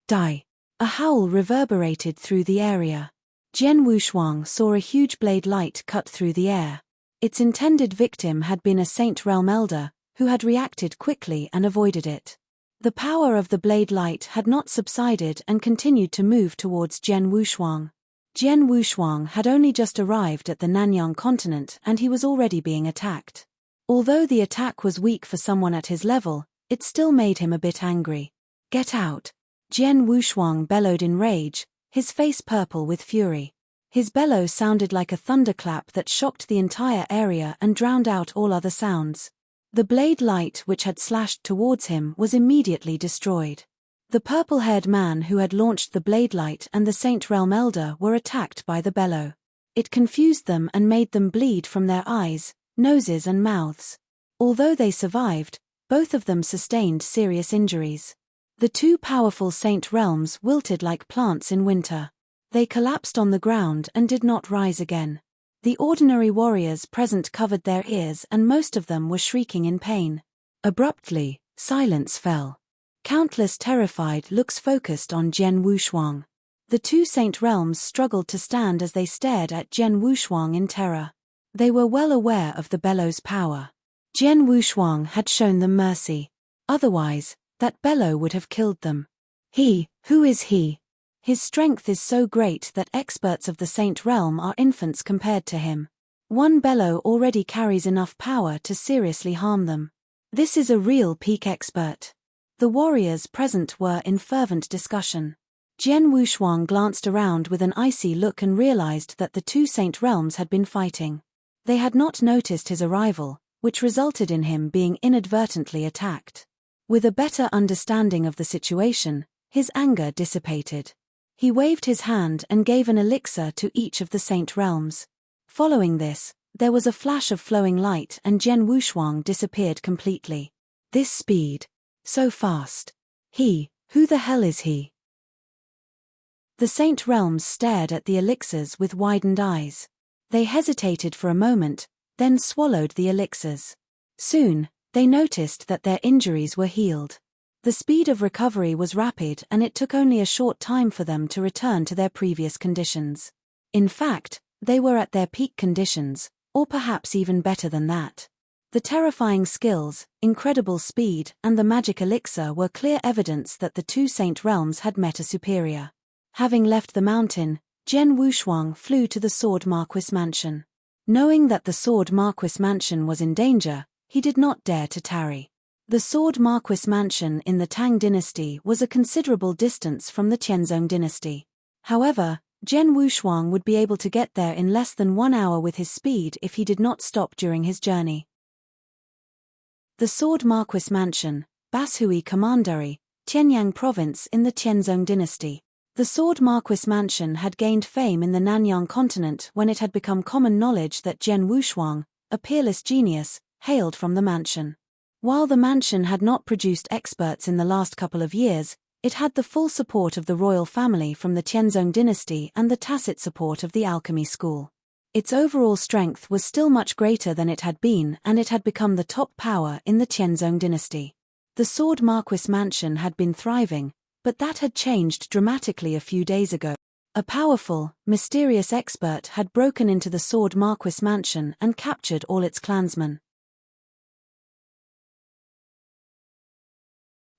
die. A howl reverberated through the area. Zhen Wushuang saw a huge blade light cut through the air. Its intended victim had been a Saint Realm elder, who had reacted quickly and avoided it. The power of the blade light had not subsided and continued to move towards Zhen Wushuang. Zhen Wushuang had only just arrived at the Nanyang continent and he was already being attacked. Although the attack was weak for someone at his level, it still made him a bit angry. Get out! Zhen Wushuang bellowed in rage, his face purple with fury. His bellow sounded like a thunderclap that shocked the entire area and drowned out all other sounds. The blade light which had slashed towards him was immediately destroyed. The purple-haired man who had launched the blade light and the Saint Realm Elder were attacked by the bellow. It confused them and made them bleed from their eyes, noses and mouths. Although they survived, both of them sustained serious injuries. The two powerful Saint Realms wilted like plants in winter. They collapsed on the ground and did not rise again. The ordinary warriors present covered their ears and most of them were shrieking in pain. Abruptly, silence fell. Countless terrified looks focused on Zhen Wushuang. The two Saint Realms struggled to stand as they stared at Zhen Wushuang in terror. They were well aware of the bellow's power. Zhen Wushuang had shown them mercy. Otherwise, that bellow would have killed them. Who is he? His strength is so great that experts of the Saint Realm are infants compared to him. One bellow already carries enough power to seriously harm them. This is a real peak expert. The warriors present were in fervent discussion. Zhen Wushuang glanced around with an icy look and realized that the two Saint Realms had been fighting. They had not noticed his arrival, which resulted in him being inadvertently attacked. With a better understanding of the situation, his anger dissipated. He waved his hand and gave an elixir to each of the Saint Realms. Following this, there was a flash of flowing light and Zhen Wushuang disappeared completely. This speed. So fast. Who the hell is he? The Saint Realms stared at the elixirs with widened eyes. They hesitated for a moment, then swallowed the elixirs. Soon, they noticed that their injuries were healed. The speed of recovery was rapid and it took only a short time for them to return to their previous conditions. In fact, they were at their peak conditions, or perhaps even better than that. The terrifying skills, incredible speed, and the magic elixir were clear evidence that the two Saint Realms had met a superior. Having left the mountain, Zhen Wushuang flew to the Sword Marquis Mansion. Knowing that the Sword Marquis Mansion was in danger, he did not dare to tarry. The Sword Marquis Mansion in the Tang dynasty was a considerable distance from the Qianzong dynasty. However, Gen Wushuang would be able to get there in less than 1 hour with his speed if he did not stop during his journey. The Sword Marquis Mansion, Bashui Commandery, Tianyang Province in the Tianzong dynasty. The Sword Marquis Mansion had gained fame in the Nanyang continent when it had become common knowledge that Gen Wushuang, a peerless genius, hailed from the mansion. While the mansion had not produced experts in the last couple of years, it had the full support of the royal family from the Tianzong dynasty and the tacit support of the alchemy school. Its overall strength was still much greater than it had been, and it had become the top power in the Tianzong dynasty. The Sword Marquis Mansion had been thriving, but that had changed dramatically a few days ago. A powerful, mysterious expert had broken into the Sword Marquis Mansion and captured all its clansmen.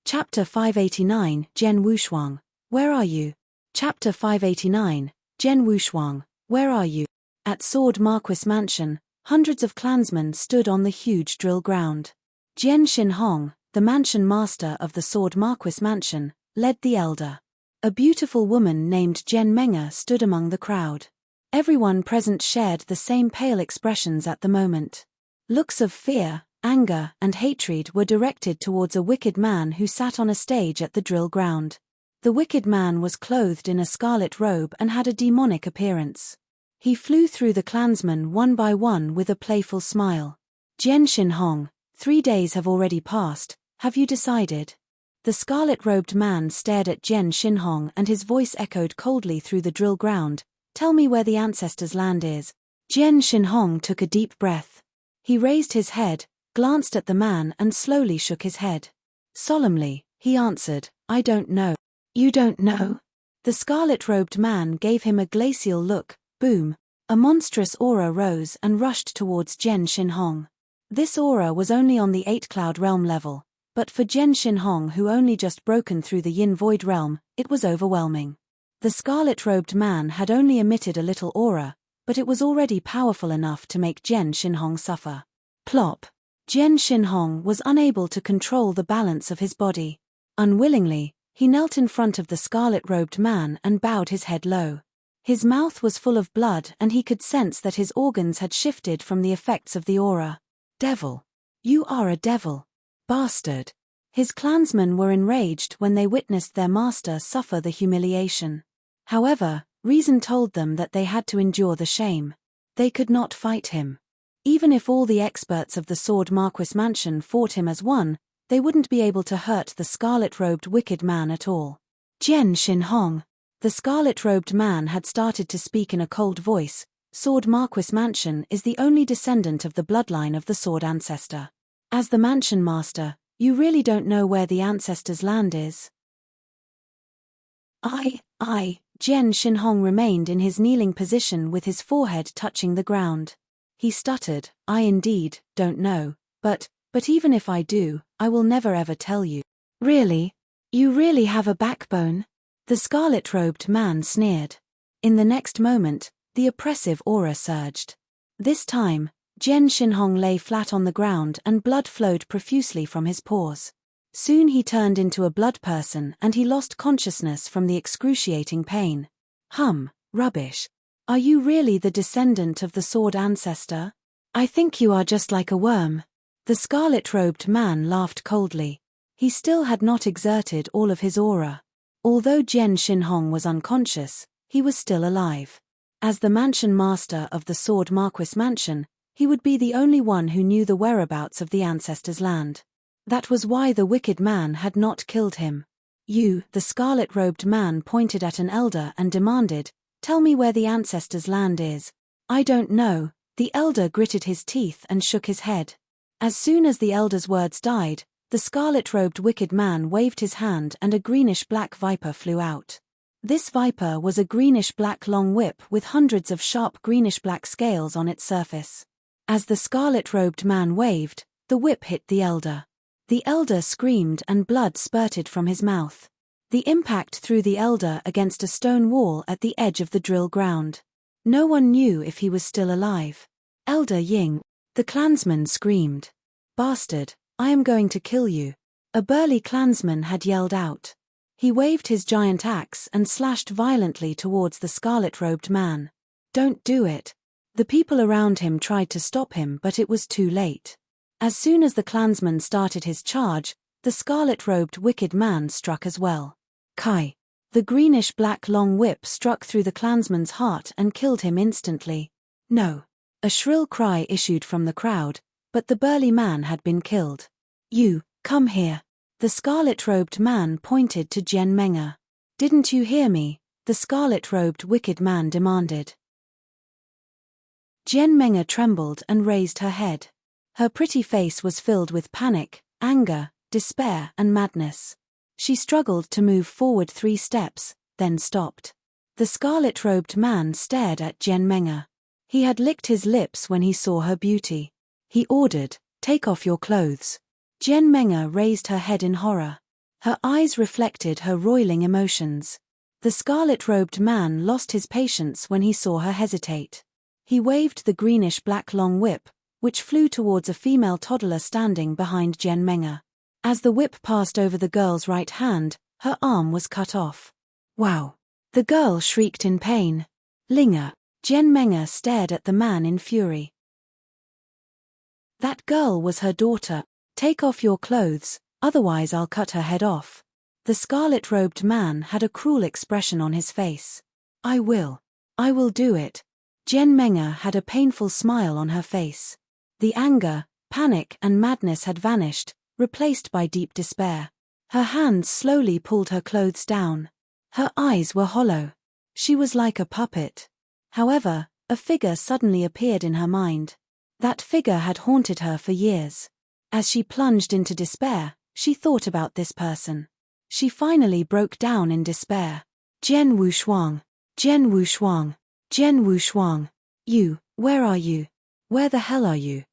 Chapter 589, Gen Wushuang, where are you? Chapter 589, Gen Wushuang, where are you? At Sword Marquis Mansion, hundreds of clansmen stood on the huge drill ground. Jian Xinhong, the mansion master of the Sword Marquis Mansion, led the elder. A beautiful woman named Jian Meng'er stood among the crowd. Everyone present shared the same pale expressions at the moment. Looks of fear, anger, and hatred were directed towards a wicked man who sat on a stage at the drill ground. The wicked man was clothed in a scarlet robe and had a demonic appearance. He flew through the clansmen one by one with a playful smile. Jian Xinhong, 3 days have already passed, have you decided? The scarlet-robed man stared at Jian Xinhong and his voice echoed coldly through the drill ground, tell me where the ancestors' land is. Jian Xinhong took a deep breath. He raised his head, glanced at the man and slowly shook his head. Solemnly, he answered, I don't know. You don't know? The scarlet-robed man gave him a glacial look. Boom. A monstrous aura rose and rushed towards Jian Xinhong. This aura was only on the 8-cloud realm level, but for Jian Xinhong, who only just broken through the Yin Void realm, it was overwhelming. The scarlet-robed man had only emitted a little aura, but it was already powerful enough to make Jian Xinhong suffer. Plop. Jian Xinhong was unable to control the balance of his body. Unwillingly, he knelt in front of the scarlet-robed man and bowed his head low. His mouth was full of blood and he could sense that his organs had shifted from the effects of the aura. Devil. You are a devil. Bastard. His clansmen were enraged when they witnessed their master suffer the humiliation. However, reason told them that they had to endure the shame. They could not fight him. Even if all the experts of the Sword Marquis Mansion fought him as one, they wouldn't be able to hurt the scarlet-robed wicked man at all. Jian Xinhong. The scarlet-robed man had started to speak in a cold voice. Sword Marquis Mansion is the only descendant of the bloodline of the Sword Ancestor. As the mansion master, you really don't know where the ancestors' land is? Jian Xinhong remained in his kneeling position with his forehead touching the ground. He stuttered, I indeed don't know, but even if I do, I will never ever tell you. Really? You really have a backbone? The scarlet-robed man sneered. In the next moment, the oppressive aura surged. This time, Jian Xinhong lay flat on the ground and blood flowed profusely from his pores. Soon he turned into a blood person and he lost consciousness from the excruciating pain. Rubbish. Are you really the descendant of the Sword Ancestor? I think you are just like a worm. The scarlet-robed man laughed coldly. He still had not exerted all of his aura. Although Jian Xinhong was unconscious, he was still alive. As the mansion master of the Sword Marquis Mansion, he would be the only one who knew the whereabouts of the ancestors' land. That was why the wicked man had not killed him. You, the scarlet-robed man pointed at an elder and demanded, tell me where the ancestors' land is. I don't know. The elder gritted his teeth and shook his head. As soon as the elder's words died, the scarlet-robed wicked man waved his hand and a greenish-black viper flew out. This viper was a greenish-black long whip with hundreds of sharp greenish-black scales on its surface. As the scarlet-robed man waved, the whip hit the elder. The elder screamed and blood spurted from his mouth. The impact threw the elder against a stone wall at the edge of the drill ground. No one knew if he was still alive. Elder Ying. The clansman screamed. Bastard, I am going to kill you. A burly clansman had yelled out. He waved his giant axe and slashed violently towards the scarlet-robed man. "Don't do it." The people around him tried to stop him, but it was too late. As soon as the clansman started his charge, the scarlet-robed wicked man struck as well. Kai! The greenish-black long whip struck through the clansman's heart and killed him instantly. No! A shrill cry issued from the crowd, but the burly man had been killed. "You, come here." The scarlet-robed man pointed to Jian Meng'er. "Didn't you hear me?" the scarlet-robed wicked man demanded. Jian Meng'er trembled and raised her head. Her pretty face was filled with panic, anger, despair, and madness. She struggled to move forward 3 steps, then stopped. The scarlet-robed man stared at Jian Meng'er. He had licked his lips when he saw her beauty. He ordered, "Take off your clothes." Jian Meng'er raised her head in horror. Her eyes reflected her roiling emotions. The scarlet-robed man lost his patience when he saw her hesitate. He waved the greenish-black long whip, which flew towards a female toddler standing behind Jian Meng'er. As the whip passed over the girl's right hand, her arm was cut off. "Wow!" The girl shrieked in pain. "Linger!" Jian Meng'er stared at the man in fury. "That girl was her daughter. Take off your clothes, otherwise I'll cut her head off." The scarlet-robed man had a cruel expression on his face. I will do it." Jian Meng'er had a painful smile on her face. The anger, panic and madness had vanished, replaced by deep despair. Her hands slowly pulled her clothes down. Her eyes were hollow. She was like a puppet. However, a figure suddenly appeared in her mind. That figure had haunted her for years. As she plunged into despair, she thought about this person. She finally broke down in despair. "Jian Wushuang! Jian Wushuang! Jian Wushuang! You, where are you? Where the hell are you?"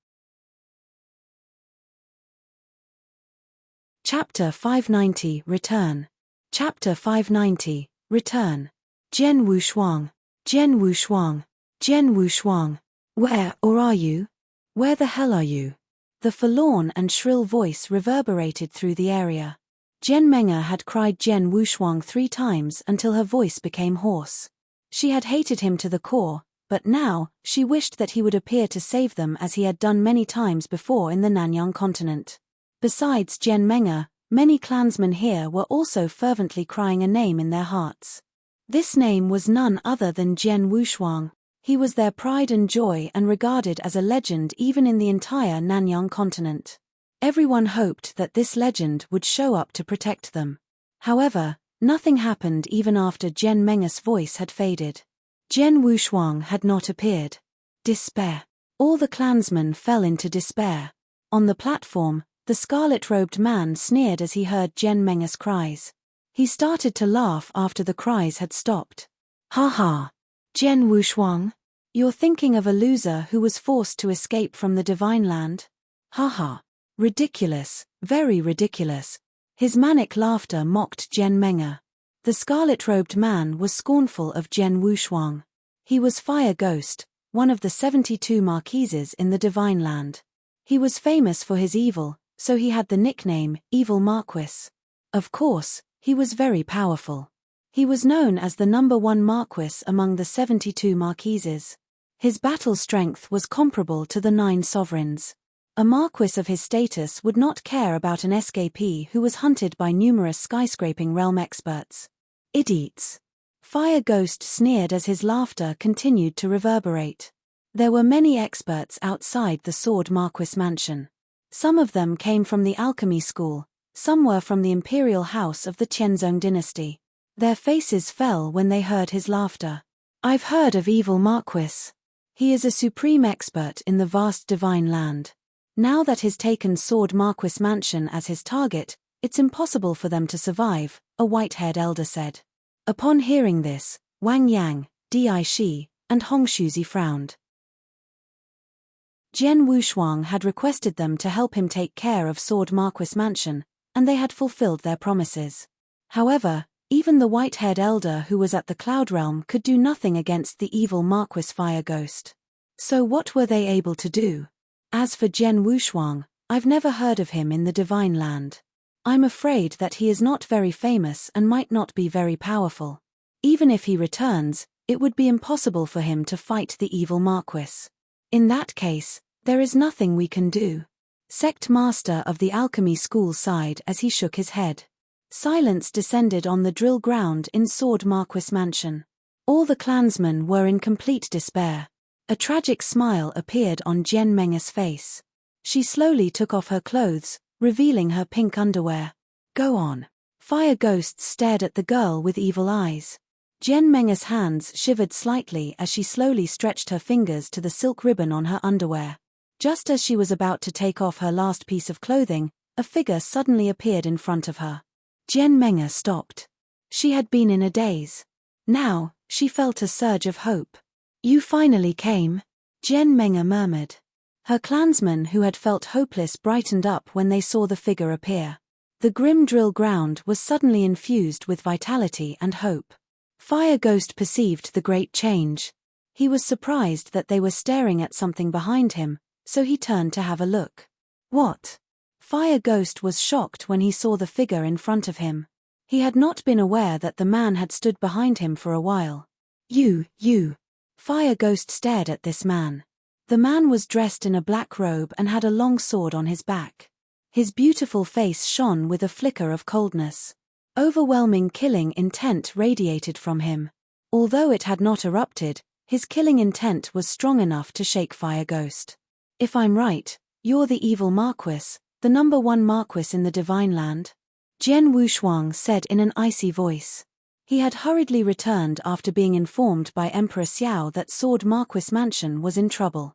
Chapter 590, Return. Chapter 590, Return. "Jian Wushuang! Jian Wushuang! Jian Wushuang! Where, or are you? Where the hell are you?" The forlorn and shrill voice reverberated through the area. Jian Meng'er had cried Jian Wushuang 3 times until her voice became hoarse. She had hated him to the core, but now, she wished that he would appear to save them as he had done many times before in the Nanyang continent. Besides Jian Meng'er, many clansmen here were also fervently crying a name in their hearts. This name was none other than Jian Wushuang. He was their pride and joy and regarded as a legend even in the entire Nanyang continent. Everyone hoped that this legend would show up to protect them. However, nothing happened even after Jian Meng'er's voice had faded. Jian Wushuang had not appeared. Despair. All the clansmen fell into despair. On the platform, the scarlet-robed man sneered as he heard Jian Meng'er's cries. He started to laugh after the cries had stopped. "Ha ha! Jian Wushuang? You're thinking of a loser who was forced to escape from the divine land? Ha ha! Ridiculous, very ridiculous." His manic laughter mocked Jian Meng'er. The scarlet-robed man was scornful of Jian Wushuang. He was Fire Ghost, one of the 72 marquises in the divine land. He was famous for his evil, so he had the nickname, Evil Marquis. Of course, he was very powerful. He was known as the #1 marquis among the 72 marquises. His battle strength was comparable to the 9 sovereigns. A marquis of his status would not care about an escapee who was hunted by numerous skyscraping realm experts. Idiots! Fire Ghost sneered as his laughter continued to reverberate. There were many experts outside the Sword Marquis mansion. Some of them came from the alchemy school, some were from the imperial house of the Qianzong dynasty. Their faces fell when they heard his laughter. "I've heard of Evil Marquis. He is a supreme expert in the vast divine land. Now that he's taken Sword Marquis Mansion as his target, it's impossible for them to survive," a white-haired elder said. Upon hearing this, Wang Yang, Di Shi, and Hong Shuzi frowned. Jian Wushuang had requested them to help him take care of Sword Marquis Mansion, and they had fulfilled their promises. However, even the white-haired elder who was at the Cloud Realm could do nothing against the evil Marquis Fire Ghost. So what were they able to do? As for Jian Wushuang, I've never heard of him in the Divine Land. I'm afraid that he is not very famous and might not be very powerful. Even if he returns, it would be impossible for him to fight the evil Marquis. In that case, there is nothing we can do. Sect Master of the Alchemy School sighed as he shook his head. Silence descended on the drill ground in Sword Marquis Mansion. All the clansmen were in complete despair. A tragic smile appeared on Jian Menge's face. She slowly took off her clothes, revealing her pink underwear. Go on. Fire ghosts stared at the girl with evil eyes. Jian Menge's hands shivered slightly as she slowly stretched her fingers to the silk ribbon on her underwear. Just as she was about to take off her last piece of clothing, a figure suddenly appeared in front of her. Jian Menge stopped. She had been in a daze. Now, she felt a surge of hope. You finally came, Jian Menge murmured. Her clansmen who had felt hopeless brightened up when they saw the figure appear. The grim drill ground was suddenly infused with vitality and hope. Fire Ghost perceived the great change. He was surprised that they were staring at something behind him, so he turned to have a look. What? Fire Ghost was shocked when he saw the figure in front of him. He had not been aware that the man had stood behind him for a while. You. Fire Ghost stared at this man. The man was dressed in a black robe and had a long sword on his back. His beautiful face shone with a flicker of coldness. Overwhelming killing intent radiated from him. Although it had not erupted, his killing intent was strong enough to shake Fire Ghost. If I'm right, you're the evil Marquis, the #1 Marquis in the Divine Land? Jian Wushuang said in an icy voice. He had hurriedly returned after being informed by Emperor Xiao that Sword Marquis Mansion was in trouble.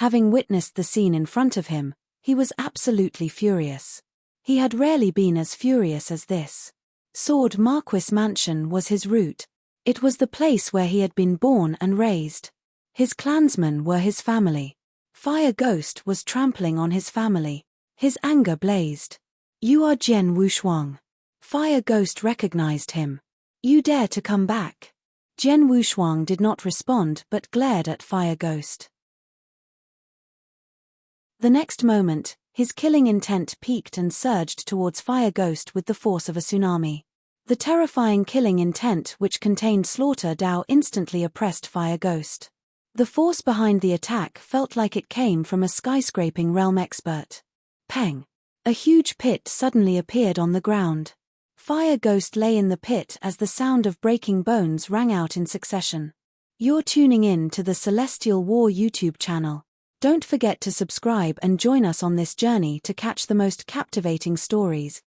Having witnessed the scene in front of him, he was absolutely furious. He had rarely been as furious as this. Sword Marquis Mansion was his root. It was the place where he had been born and raised. His clansmen were his family. Fire Ghost was trampling on his family. His anger blazed. You are Jian Wushuang. Fire Ghost recognized him. You dare to come back? Jian Wushuang did not respond but glared at Fire Ghost. The next moment, his killing intent peaked and surged towards Fire Ghost with the force of a tsunami. The terrifying killing intent which contained slaughter Dao instantly oppressed Fire Ghost. The force behind the attack felt like it came from a skyscraping realm expert. Peng! A huge pit suddenly appeared on the ground. Fire Ghost lay in the pit as the sound of breaking bones rang out in succession. You're tuning in to the Celestial War YouTube channel. Don't forget to subscribe and join us on this journey to catch the most captivating stories,